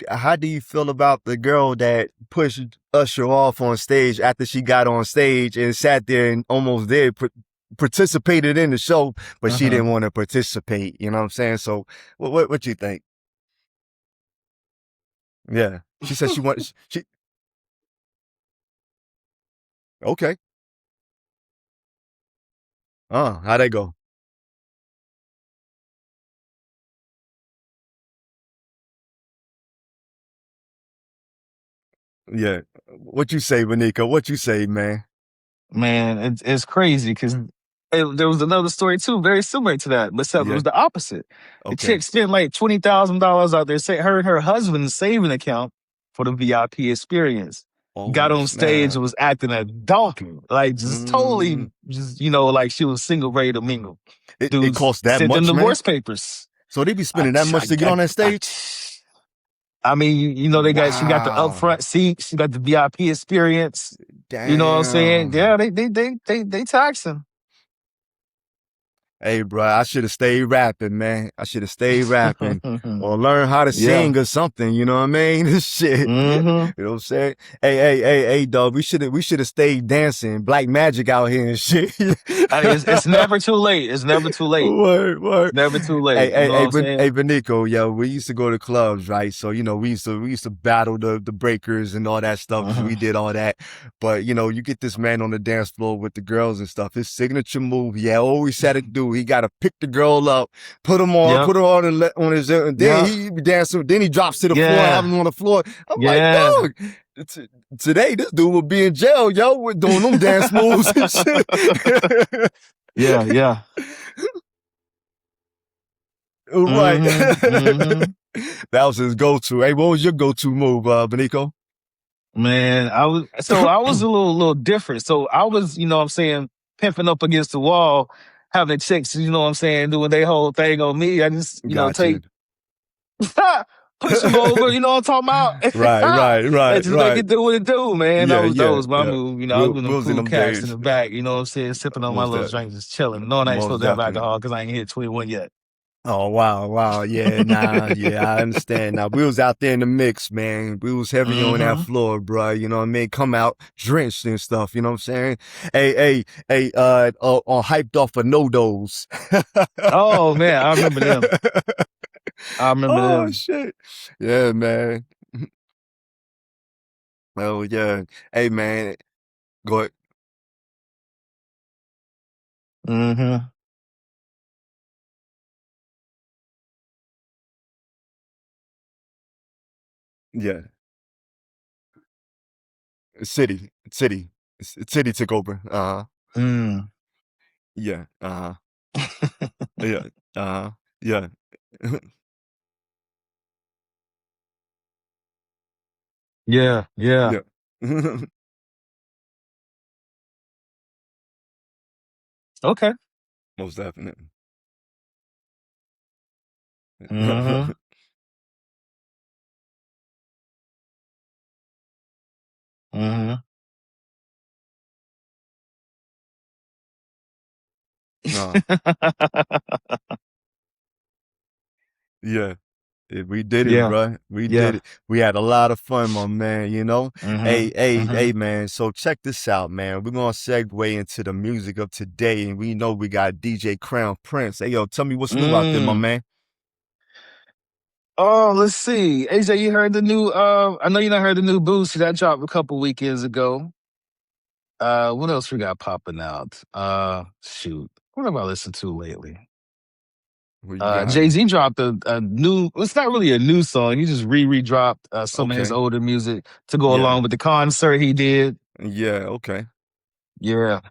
[SPEAKER 1] How do you feel about the girl that pushed Usher off on stage after she got on stage and sat there and almost did participated in the show, but she didn't want to participate? You know what I'm saying? So what you think? Yeah. She said she okay. How'd that go? Yeah. What you say, Vinico? What you say, man?
[SPEAKER 4] Man, it's crazy because there was another story too, very similar to that, but except it
[SPEAKER 1] Yeah.
[SPEAKER 4] was the opposite. The
[SPEAKER 1] Okay.
[SPEAKER 4] chick spent like $20,000 out there. Her and her husband's saving account for the VIP experience. Got
[SPEAKER 1] Oh,
[SPEAKER 4] on stage
[SPEAKER 1] snap.
[SPEAKER 4] and was acting a donkey, like just totally,
[SPEAKER 1] Mm.
[SPEAKER 4] just like she was single, ready to mingle.
[SPEAKER 1] It
[SPEAKER 4] Dudes
[SPEAKER 1] costs that
[SPEAKER 4] sent them
[SPEAKER 1] much, man?
[SPEAKER 4] divorce papers.
[SPEAKER 1] So they be spending that much to get on that stage?
[SPEAKER 4] I mean, she got the
[SPEAKER 1] Wow.
[SPEAKER 4] upfront seats, she got the VIP experience.
[SPEAKER 1] Damn.
[SPEAKER 4] You know what I'm saying? Yeah, they taxing.
[SPEAKER 1] Hey, bro, I should have stayed rapping, man. I should have stayed rapping or learn how to sing or something. You know what I mean? This shit.
[SPEAKER 4] Mm-hmm.
[SPEAKER 1] You know what I'm saying? Hey, dog. We should have stayed dancing, black magic out here and shit.
[SPEAKER 4] It's never too late. It's never too late.
[SPEAKER 1] Word.
[SPEAKER 4] It's never too late.
[SPEAKER 1] Hey, Vinico, yo, we used to go to clubs, right? So we used to battle the breakers and all that stuff. We did all that, but you get this man on the dance floor with the girls and stuff. His signature move, always had to do. He got to pick the girl up, put him on, on his, and then he be dancing. Then he drops to the floor, have him on the floor. I'm like, dog. Today, this dude would be in jail, yo, with doing them dance moves and shit.
[SPEAKER 4] Yeah.
[SPEAKER 1] Right.
[SPEAKER 4] Mm-hmm.
[SPEAKER 1] That was his go-to. Hey, what was your go-to move, Vinico?
[SPEAKER 4] Man, I was a little different. So I was, pimping up against the wall, having chicks, doing their whole thing on me. I just, take push them over, you know what I'm talking about?
[SPEAKER 1] Right.
[SPEAKER 4] And just make it do what it do, man. That was my move. I was doing
[SPEAKER 1] Wheels in
[SPEAKER 4] cool
[SPEAKER 1] them
[SPEAKER 4] cats
[SPEAKER 1] days.
[SPEAKER 4] in the back, you know what I'm saying? Sipping on my little drink, just chilling. Knowing I ain't supposed to have alcohol because I ain't hit 21 yet.
[SPEAKER 1] Oh, wow. Yeah, I understand. Now, we was out there in the mix, man. We was heavy on that floor, bro. You know what I mean? Come out drenched and stuff, you know what I'm saying? Hey, hyped off of no-dos.
[SPEAKER 4] Oh, man, I remember them.
[SPEAKER 1] Oh, shit. Yeah, man. Oh, yeah. Hey, man. Go ahead.
[SPEAKER 4] Mm-hmm.
[SPEAKER 1] Yeah. City took over. Yeah. Yeah. Yeah.
[SPEAKER 4] Yeah.
[SPEAKER 1] Yeah.
[SPEAKER 4] Okay.
[SPEAKER 1] Most definitely.
[SPEAKER 4] Mm-hmm. Mm-hmm.
[SPEAKER 1] Yeah. We did it, bro. We did it. We had a lot of fun, my man, Hey, man. So check this out, man. We're going to segue into the music of today. And we know we got DJ Crown Prince. Hey, yo, tell me what's new out there, my man.
[SPEAKER 4] Oh, let's see. AJ, you heard the new, I know you not heard the new Boosie that dropped a couple weekends ago. What else we got popping out? Shoot. What have I listened to lately? Jay-Z dropped a new, it's not really a new song. He just re-dropped some of his older music to go along with the concert he did.
[SPEAKER 1] Yeah, okay.
[SPEAKER 4] Yeah.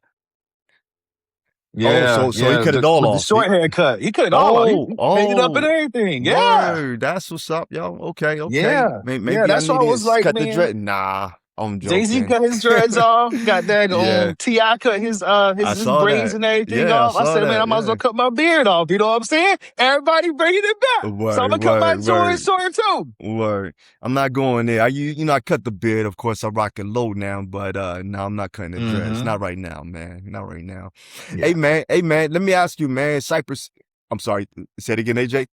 [SPEAKER 1] So he cut it all
[SPEAKER 4] with
[SPEAKER 1] off.
[SPEAKER 4] The short haircut. He cut it all off. He made it up and everything. Yeah.
[SPEAKER 1] Word. That's what's up, yo. Okay.
[SPEAKER 4] Yeah.
[SPEAKER 1] Maybe
[SPEAKER 4] that's why I was like,
[SPEAKER 1] cut
[SPEAKER 4] man,
[SPEAKER 1] the dread. Nah. I'm joking.
[SPEAKER 4] Jay-Z cut his dreads off. Got that T.I. cut his braids and everything off. I said, man, I might as well cut my beard off. You know what I'm saying? Everybody bringing it back.
[SPEAKER 1] Word,
[SPEAKER 4] so I'm going to cut my Jordan short too.
[SPEAKER 1] Word. I'm not going there. I cut the beard. Of course, I rock it low now, but no, I'm not cutting the dreads. Not right now, man. Not right now. Yeah. Hey, man, let me ask you, man. Cypress. I'm sorry. Say it again, AJ.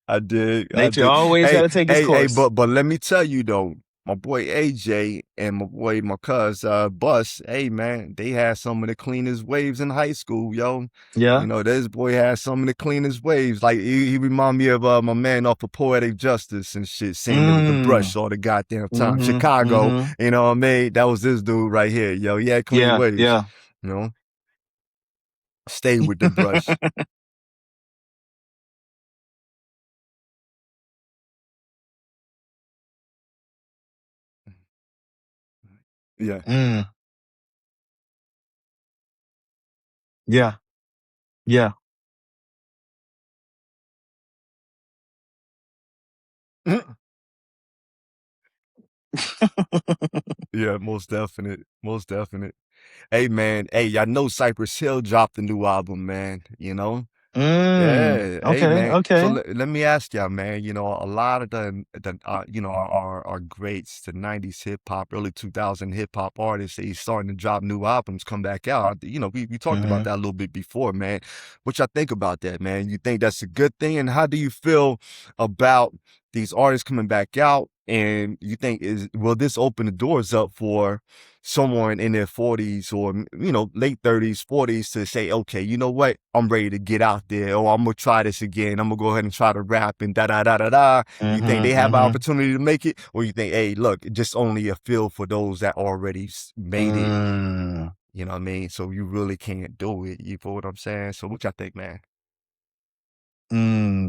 [SPEAKER 1] I did.
[SPEAKER 4] Nature always got to take its course.
[SPEAKER 1] But let me tell you though, my boy AJ and my cuz Bus, hey man, they had some of the cleanest waves in high school, yo.
[SPEAKER 4] Yeah.
[SPEAKER 1] This boy had some of the cleanest waves. Like he remind me of my man off of Poetic Justice and shit, singing with the brush all the goddamn time. Chicago, you know what I mean? That was this dude right here, yo. He had clean waves.
[SPEAKER 4] Yeah.
[SPEAKER 1] Stay with the brush. Yeah.
[SPEAKER 4] Mm. Yeah. Yeah.
[SPEAKER 1] Yeah, most definite. Most definite. Hey man, hey, I know Cypress Hill dropped a new album, man, you know? Yeah, hey
[SPEAKER 4] Okay.
[SPEAKER 1] man. So
[SPEAKER 4] Okay.
[SPEAKER 1] let me ask y'all, man. You know, a lot of our greats, the '90s hip hop, early 2000 hip hop artists, they starting to drop new albums, come back out. You know, we talked about
[SPEAKER 4] Mm-hmm.
[SPEAKER 1] that a little bit before, man. What y'all think about that, man? You think that's a good thing? And how do you feel about these artists coming back out? And you think will this open the doors up for someone in their 40s or late 30s 40s to say, okay, you know what, I'm ready to get out there, or I'm gonna try this again, I'm gonna go ahead and try to rap and da da da da da. You think they
[SPEAKER 4] Mm-hmm.
[SPEAKER 1] have an
[SPEAKER 4] Mm-hmm.
[SPEAKER 1] opportunity to make it, or you think, hey, look, just only a feel for those that already made it,
[SPEAKER 4] Mm.
[SPEAKER 1] you know what I mean? So you really can't do it, you feel what I'm saying? So what y'all think, man?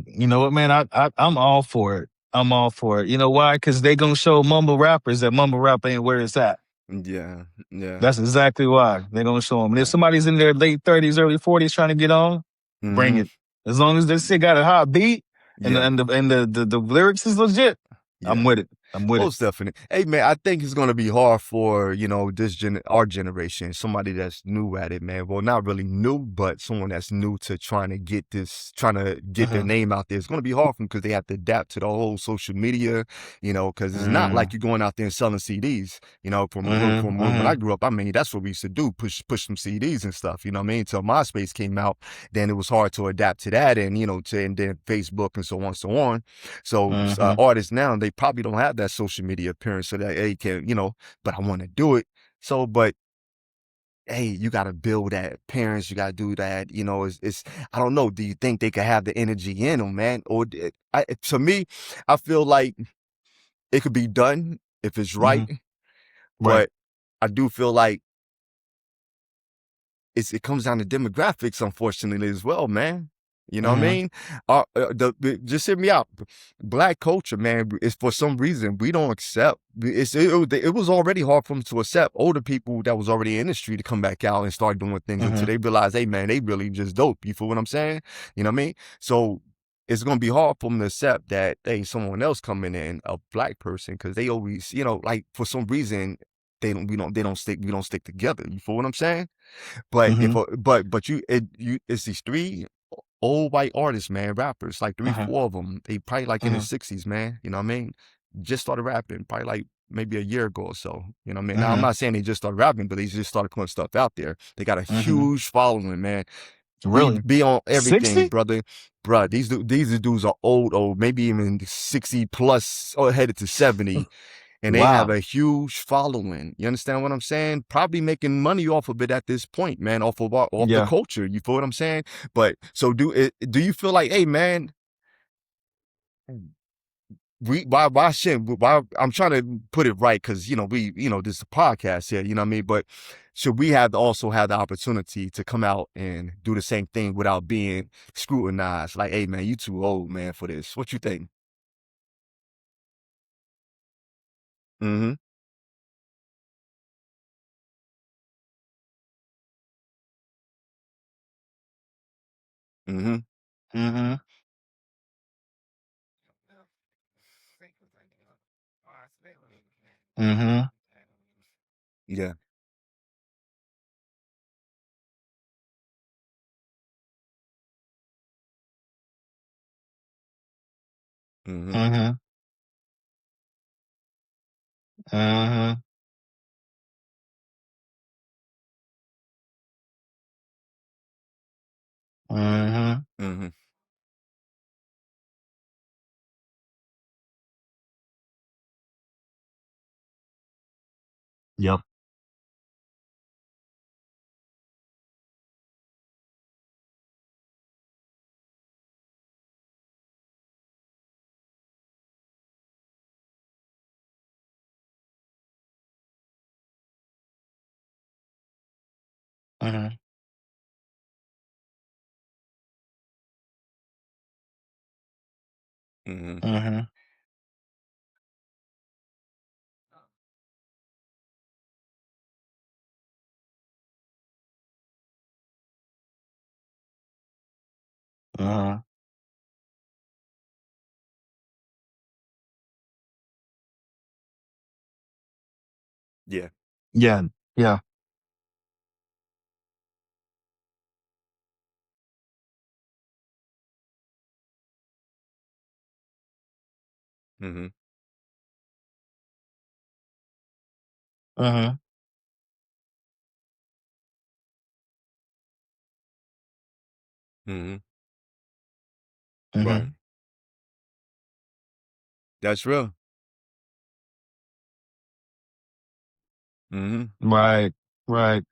[SPEAKER 4] You know what, man? I'm all for it. I'm all for it. You know why? Because they gonna show mumble rappers that mumble rap ain't where it's at.
[SPEAKER 1] Yeah, yeah.
[SPEAKER 4] That's exactly why they're gonna show them. And if somebody's in their late 30s, early 40s trying to get on, bring
[SPEAKER 1] Mm-hmm.
[SPEAKER 4] it. As long as this shit got a hot beat and
[SPEAKER 1] Yeah,
[SPEAKER 4] the lyrics is legit, I'm
[SPEAKER 1] yeah.
[SPEAKER 4] with it. I'm with it.
[SPEAKER 1] Most definite. Hey man, I think it's gonna be hard for, our generation, somebody that's new at it, man. Well, not really new, but someone that's new to trying to get their
[SPEAKER 4] Mm-hmm.
[SPEAKER 1] name out there. It's gonna be hard for them because they have to adapt to the whole social media, because it's not like
[SPEAKER 4] Mm.
[SPEAKER 1] you're going out there and selling CDs.
[SPEAKER 4] Mm-hmm.
[SPEAKER 1] From when I
[SPEAKER 4] Mm-hmm.
[SPEAKER 1] grew up, I mean, that's what we used to do, push some CDs and stuff. You know what I mean? Until MySpace came out, then it was hard to adapt to that, and and then Facebook and so on and so on. So
[SPEAKER 4] Mm-hmm.
[SPEAKER 1] artists now, they probably don't have that social media appearance so that they can, but I want to do it. So, but hey, you got to build that. Parents, you got to do that. I don't know. Do you think they could have the energy in them, man? To me, I feel like it could be done if it's
[SPEAKER 4] Mm-hmm.
[SPEAKER 1] right,
[SPEAKER 4] Right.
[SPEAKER 1] but I do feel like it comes down to demographics, unfortunately, as well, man. You know what I
[SPEAKER 4] Mm-hmm.
[SPEAKER 1] mean? Just hear me out. Black culture, man, is for some reason we don't accept. It was already hard for them to accept older people that was already in the industry to come back out and start doing things until
[SPEAKER 4] Mm-hmm.
[SPEAKER 1] they realize, hey, man, they really just dope. You feel what I'm saying? You know what I mean? So it's gonna be hard for them to accept that, hey, someone else coming in, a black person, because they always, like for some reason we don't stick together. You feel what I'm saying? But
[SPEAKER 4] Mm-hmm.
[SPEAKER 1] it's these three old white artists, man, rappers, like three,
[SPEAKER 4] Mm-hmm.
[SPEAKER 1] four of them. They probably like in their
[SPEAKER 4] Mm-hmm.
[SPEAKER 1] 60s, man. You know what I mean? Just started rapping, probably like maybe a year ago or so. You know what I mean? Now I'm
[SPEAKER 4] Mm-hmm.
[SPEAKER 1] not saying they just started rapping, but they just started putting stuff out there. They got a
[SPEAKER 4] Mm-hmm.
[SPEAKER 1] huge following, man.
[SPEAKER 4] Really?
[SPEAKER 1] Be on everything,
[SPEAKER 4] 60?
[SPEAKER 1] brother. Bruh, these dudes are old, maybe even 60 plus or headed to 70, and they have
[SPEAKER 4] Wow.
[SPEAKER 1] a huge following. You understand what I'm saying? Probably making money off of it at this point, man, off the
[SPEAKER 4] Yeah.
[SPEAKER 1] culture. You feel what I'm saying? But so do you feel like, hey, man, why shouldn't why I'm trying to put it right because this is a podcast here, you know what I mean? But should we also have the opportunity to come out and do the same thing without being scrutinized? Like, hey, man, you too old, man, for this. What you think? Mm-hmm. Mm-hmm.
[SPEAKER 4] Mm-hmm. Mm-hmm.
[SPEAKER 1] Yeah. Mm-hmm.
[SPEAKER 4] Mm-hmm. Mm-hmm. Mm-hmm.
[SPEAKER 1] Mm-hmm.
[SPEAKER 4] Yep. Mm-hmm.
[SPEAKER 1] Mm-hmm.
[SPEAKER 4] Mm-hmm.
[SPEAKER 1] Yeah.
[SPEAKER 4] Yeah. Yeah.
[SPEAKER 1] Mm-hmm.
[SPEAKER 4] Mm-hmm.
[SPEAKER 1] Mm-hmm.
[SPEAKER 4] Mm-hmm.
[SPEAKER 1] Right. That's real. Mm-hmm.
[SPEAKER 4] Right. Right.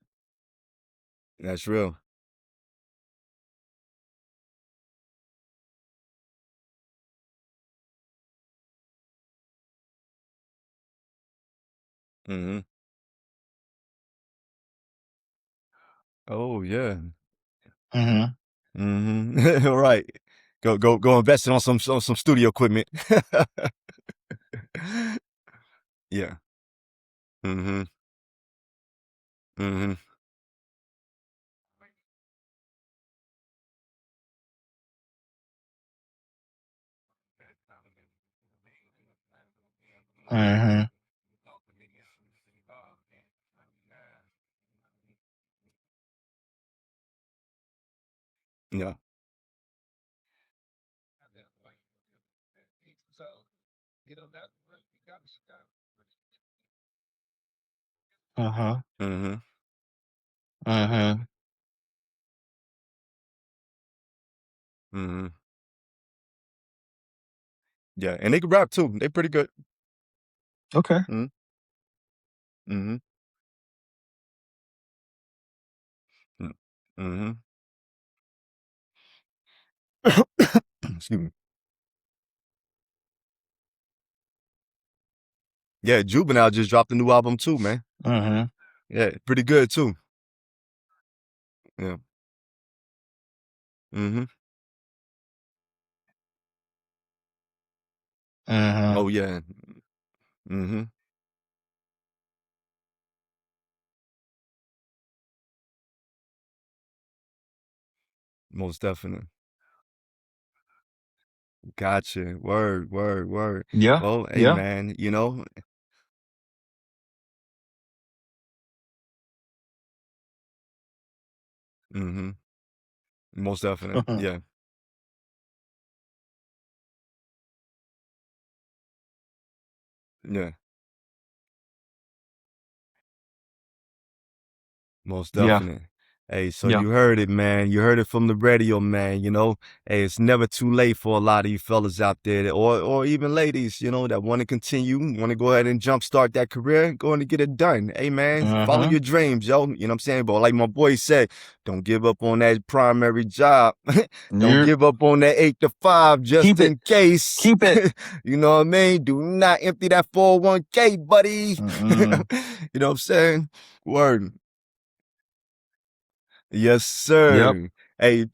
[SPEAKER 1] That's real. Mm-hmm. Oh yeah.
[SPEAKER 4] Mm-hmm.
[SPEAKER 1] Mm-hmm. Right. Go invest on some studio equipment. Yeah. Mm-hmm. Mm-hmm.
[SPEAKER 4] Mm-hmm.
[SPEAKER 1] Yeah.
[SPEAKER 4] Uh-huh.
[SPEAKER 1] Mm-hmm.
[SPEAKER 4] Mm-hmm.
[SPEAKER 1] Mm-hmm. Yeah. And they can rap too. They pretty good.
[SPEAKER 4] Okay.
[SPEAKER 1] Mm-hmm. Mm-hmm. Mm-hmm. Excuse me. Yeah, Juvenile just dropped a new album too, man.
[SPEAKER 4] Mm-hmm.
[SPEAKER 1] Yeah, pretty good too. Yeah. Mm-hmm.
[SPEAKER 4] Mm-hmm.
[SPEAKER 1] Oh yeah. Mm-hmm. Most definitely. Gotcha. Word, word, word.
[SPEAKER 4] Yeah.
[SPEAKER 1] Well, hey
[SPEAKER 4] Yeah.
[SPEAKER 1] man, you know. Mm-hmm. Most definitely. Yeah. Yeah. Most
[SPEAKER 4] Yeah.
[SPEAKER 1] definitely. Hey, so
[SPEAKER 4] Yeah.
[SPEAKER 1] you heard it, man. You heard it from the radio, man. You know, hey, it's never too late for a lot of you fellas out there, or even ladies, you know, that want to continue, want to go ahead and jumpstart that career, going to get it done. Hey, man, follow
[SPEAKER 4] Mm-hmm.
[SPEAKER 1] your dreams, yo. You know what I'm saying? But like my boy said, don't give up on that primary job. Don't
[SPEAKER 4] You're
[SPEAKER 1] give up on that 8 to 5 just
[SPEAKER 4] keep it.
[SPEAKER 1] in case.
[SPEAKER 4] Keep it.
[SPEAKER 1] You know what I mean? Do not empty that 401k, buddy.
[SPEAKER 4] Mm-mm.
[SPEAKER 1] You know what I'm saying? Word. Yes,
[SPEAKER 4] Yep.
[SPEAKER 1] sir. Hey,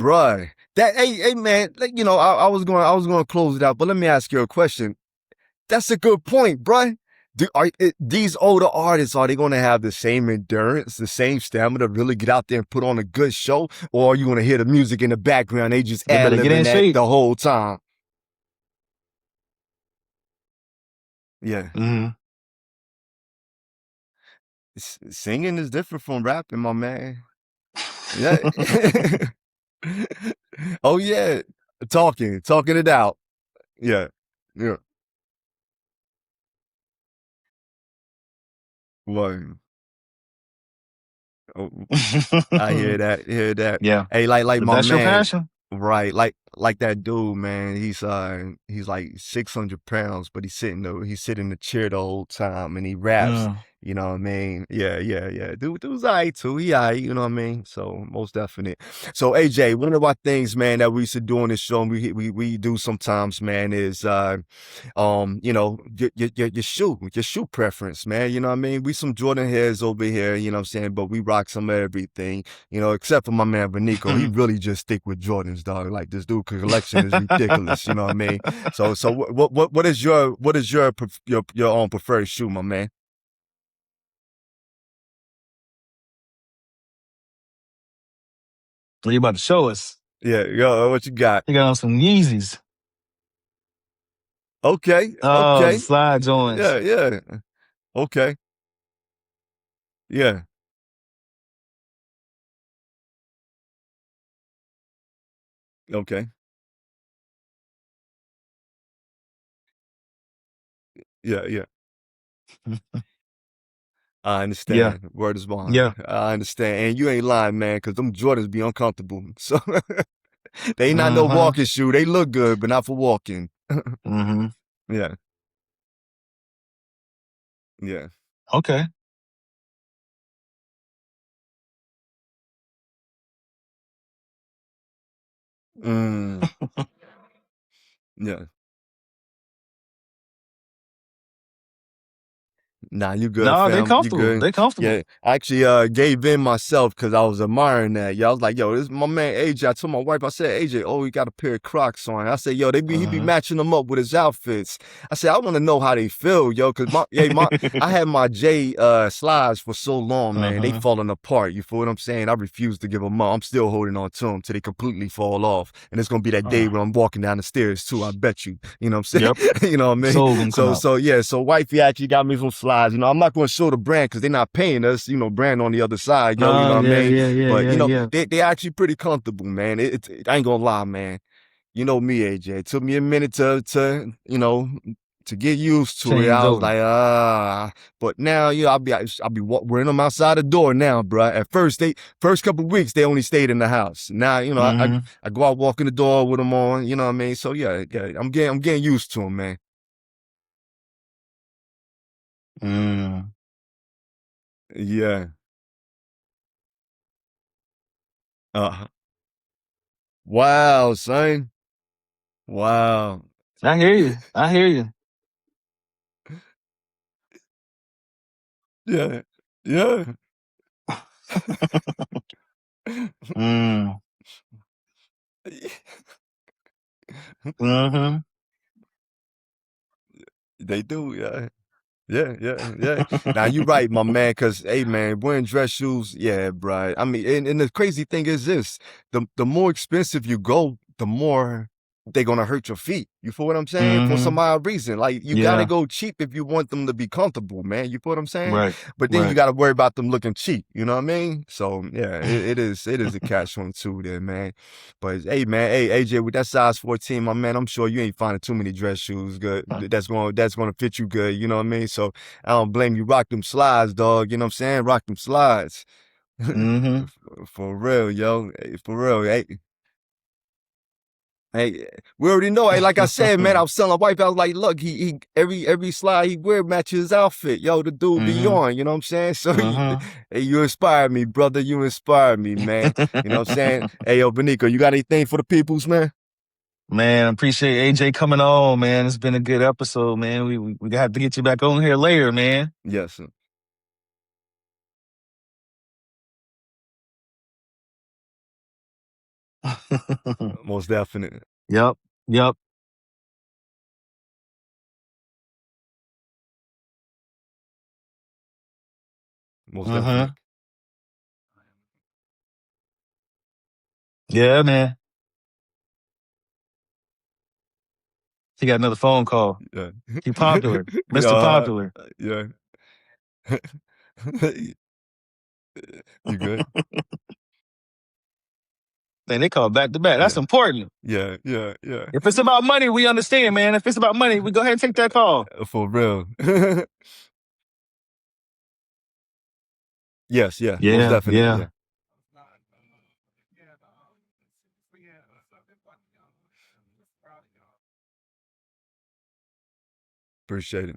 [SPEAKER 1] bruh. Hey, man. Like, you know, I was going to close it out, but let me ask you a question. That's a good point, bruh. These older artists, are they going to have the same endurance, the same stamina to really get out there and put on a good show? Or are you going to hear the music in the background? They just
[SPEAKER 4] They better get
[SPEAKER 1] ad-libbing
[SPEAKER 4] in
[SPEAKER 1] that
[SPEAKER 4] shape.
[SPEAKER 1] the whole time. Yeah.
[SPEAKER 4] Mm-hmm.
[SPEAKER 1] Singing is different from rapping, my man. Yeah. Oh, yeah. Talking it out. Yeah. Yeah. Word. Oh, I hear that. Hear that.
[SPEAKER 4] Yeah.
[SPEAKER 1] Hey, like
[SPEAKER 4] If
[SPEAKER 1] my
[SPEAKER 4] that's your
[SPEAKER 1] man,
[SPEAKER 4] passion.
[SPEAKER 1] right? Like that dude, man. He's like 600 pounds, but he's sitting in the chair the whole time, and he raps.
[SPEAKER 4] Mm.
[SPEAKER 1] You know what I mean? Yeah, yeah, yeah. Dude's alright too. He alright. You know what I mean? So most definite. So AJ, one of our things, man, that we used to do on this show, and we do sometimes, man, is you know, your shoe preference, man. You know what I mean? We some Jordan heads over here, you know what I'm saying? But we rock some of everything, you know, except for my man Vinico. He really just stick with Jordans, dog. Like this dude collection is ridiculous, you know what I mean? So what is your own preferred shoe, my man?
[SPEAKER 4] What you about to show us?
[SPEAKER 1] Yeah, yo, what you got?
[SPEAKER 4] He got on some Yeezys.
[SPEAKER 1] Okay,
[SPEAKER 4] Oh, the
[SPEAKER 1] okay.
[SPEAKER 4] slide joints.
[SPEAKER 1] Yeah, yeah. Okay. Yeah. Okay. Yeah, yeah. I
[SPEAKER 4] Yeah,
[SPEAKER 1] understand. Word is bond.
[SPEAKER 4] yeah.
[SPEAKER 1] I understand. And you ain't lying, man, because them Jordans be uncomfortable. So they ain't not no
[SPEAKER 4] Mm-hmm.
[SPEAKER 1] walking shoe. They look good, but not for walking.
[SPEAKER 4] Mm-hmm.
[SPEAKER 1] Yeah. Yeah.
[SPEAKER 4] Okay.
[SPEAKER 1] Mm. Yeah. Nah, you good,
[SPEAKER 4] No, they
[SPEAKER 1] fam. You
[SPEAKER 4] comfortable.
[SPEAKER 1] good.
[SPEAKER 4] They comfortable.
[SPEAKER 1] Yeah. I actually gave in myself because I was admiring that. Yo, I was like, yo, this is my man AJ. I told my wife, I said, AJ, oh, he got a pair of Crocs on. I said, yo, he be
[SPEAKER 4] Mm-hmm.
[SPEAKER 1] matching them up with his outfits. I said, I want to know how they feel, yo, because I had my J slides for so long, man. They
[SPEAKER 4] Uh-huh.
[SPEAKER 1] falling apart. You feel what I'm saying? I refuse to give them up. I'm still holding on to them till they completely fall off. And it's gonna be that day when I'm walking down the stairs too. I bet you. You know what I'm saying?
[SPEAKER 4] Yep.
[SPEAKER 1] You know what I mean?
[SPEAKER 4] Soul gonna come out.
[SPEAKER 1] So wifey actually got me some slides. You know, I'm not going to show the brand because they're not paying us. You know, brand on the other side, yo. You know what I mean? But you know, they actually pretty comfortable, man. I ain't gonna lie, man. You know me, AJ. It took me a minute to you know to get used to it.
[SPEAKER 4] Change
[SPEAKER 1] I was
[SPEAKER 4] over.
[SPEAKER 1] like, but now, you know, I'll be wearing them outside the door now, bro. At first couple of weeks they only stayed in the house. Now, you know, I go out walking the door with them on. You know what I mean? So yeah, I'm getting used to them, man.
[SPEAKER 4] Mm.
[SPEAKER 1] Yeah. Wow, son. Wow.
[SPEAKER 4] I hear you. I hear you.
[SPEAKER 1] Yeah. Yeah.
[SPEAKER 4] Mm. Mm-hmm.
[SPEAKER 1] They do, yeah. Yeah. Now you right, my man, because hey man, wearing dress shoes, yeah, bro. I mean, and the crazy thing is this: the more expensive you go, the more they're gonna hurt your feet. You feel what I'm saying? For some odd reason. Like you gotta
[SPEAKER 4] Yeah.
[SPEAKER 1] go cheap if you want them to be comfortable, man. You feel what I'm saying?
[SPEAKER 4] Right.
[SPEAKER 1] But then you
[SPEAKER 4] Right.
[SPEAKER 1] gotta worry about them looking cheap. You know what I mean? So yeah, it is a catch one too there, man. But hey man, hey AJ, with that size 14, my man, I'm sure you ain't finding too many dress shoes good that's gonna fit you good, you know what I mean? So I don't blame you. Rock them slides, dog. You know what I'm saying? Rock them slides.
[SPEAKER 4] Mm-hmm.
[SPEAKER 1] For real, yo. Hey, for real. Hey, we already know. Hey, like I said, man, I was telling my wife, I was like, look, he every slide he wear matches his outfit. Yo, the dude be on, you know what I'm saying? So hey, you inspired me, brother. You inspired me, man. You know what I'm saying? Hey, yo, Vinico, you got anything for the peoples, man?
[SPEAKER 4] Man, appreciate AJ coming on, man. It's been a good episode, man. We got to get you back on here later, man.
[SPEAKER 1] Yes, sir. Most definite.
[SPEAKER 4] Yep.
[SPEAKER 1] Most definite.
[SPEAKER 4] Yeah, man. He got another phone call.
[SPEAKER 1] Yeah.
[SPEAKER 4] He popular. Mr. Popular.
[SPEAKER 1] Yeah. You good?
[SPEAKER 4] Man, they call back to back. That's important.
[SPEAKER 1] Yeah.
[SPEAKER 4] If it's about money, we understand, man. If it's about money, we go ahead and take that call.
[SPEAKER 1] For real. Yes, most definitely. Yeah. Appreciate it.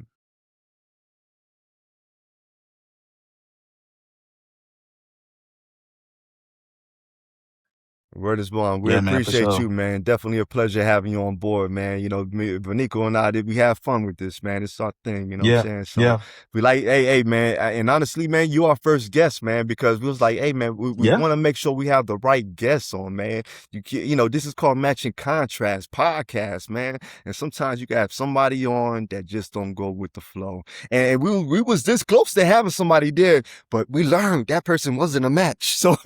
[SPEAKER 1] Word is bond. We
[SPEAKER 4] Yeah, man, for
[SPEAKER 1] appreciate
[SPEAKER 4] sure.
[SPEAKER 1] you, man. Definitely a pleasure having you on board, man. You know, me, Vinico and I, we have fun with this, man. It's our thing, you know what I'm saying? So we like, hey, man. And honestly, man, you our first guest, man, because we was like, hey, man, we want to make sure we have the right guests on, man. You know, this is called Matching Contrast podcast, man. And sometimes you can have somebody on that just don't go with the flow. And we was this close to having somebody there, but we learned that person wasn't a match. So,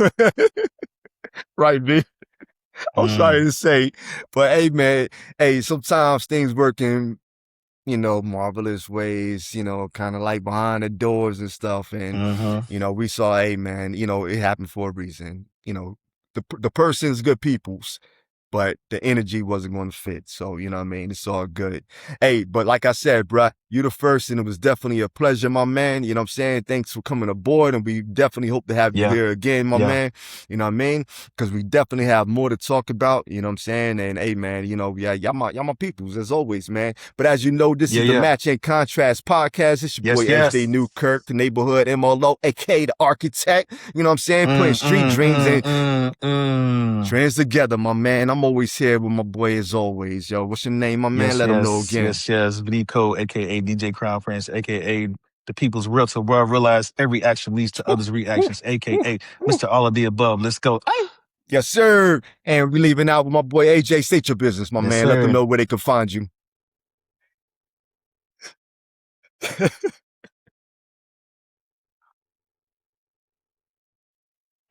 [SPEAKER 1] right, B? I'm sorry to say, but hey, man, hey, sometimes things work in, marvelous ways, kind of like behind the doors and stuff. And, we saw, hey, man, it happened for a reason. The person's good people's, but the energy wasn't going to fit. So, you know what I mean? It's all good. Hey, but like I said, bruh, you the first, and it was definitely a pleasure, my man. You know what I'm saying? Thanks for coming aboard, and we definitely hope to have you here again, my man. You know what I mean? Because we definitely have more to talk about, you know what I'm saying? And hey, man, y'all my peoples, as always, man. But as you know, this is the Match and Contrast podcast. It's your boy, SJ Newkirk, the neighborhood MLO, aka the architect. You know what I'm saying? Putting street dreams and trends together, my man. I'm always here with my boy as always, yo. What's your name, my man? Let him know again.
[SPEAKER 4] Yes, Vinico, aka DJ Crown Prince, aka the people's realtor. Where I realize every action leads to others' reactions, aka Mr. All of the Above. Let's go.
[SPEAKER 1] Yes, sir. And we leaving out with my boy AJ. State your business, my man.
[SPEAKER 4] Sir.
[SPEAKER 1] Let them know where they can find you.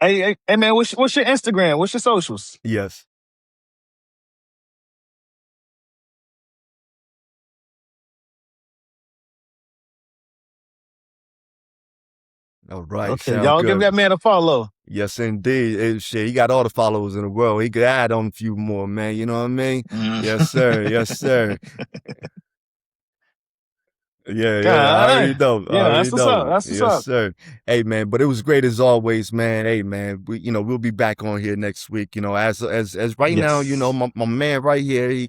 [SPEAKER 4] Hey, man, what's your Instagram? What's your socials?
[SPEAKER 1] Yes. All right.
[SPEAKER 4] Okay, y'all give that man a follow.
[SPEAKER 1] Yes, indeed. Shit, he got all the followers in the world. He could add on a few more, man. You know what I mean? Yes, sir. Yes, sir. Yeah, I already know.
[SPEAKER 4] That's what's up. That's what's up.
[SPEAKER 1] Yes, sir. Hey, man, but it was great as always, man. Hey, man, we'll be back on here next week. As right now, my man right here,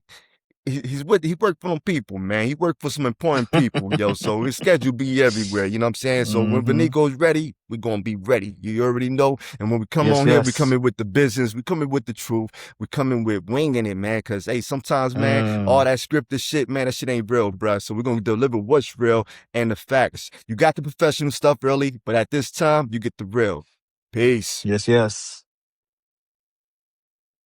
[SPEAKER 1] he worked for them people, man. He worked for some important people, yo. So his schedule be everywhere, you know what I'm saying? So when Vinico's ready, we're gonna be ready. You already know. And when we come on here, we come in with the business, we come in with the truth, we come in with winging it, man. Cause hey, sometimes, man, all that scripted shit, man, that shit ain't real, bruh. So we're gonna deliver what's real and the facts. You got the professional stuff early, but at this time, you get the real. Peace.
[SPEAKER 4] Yes.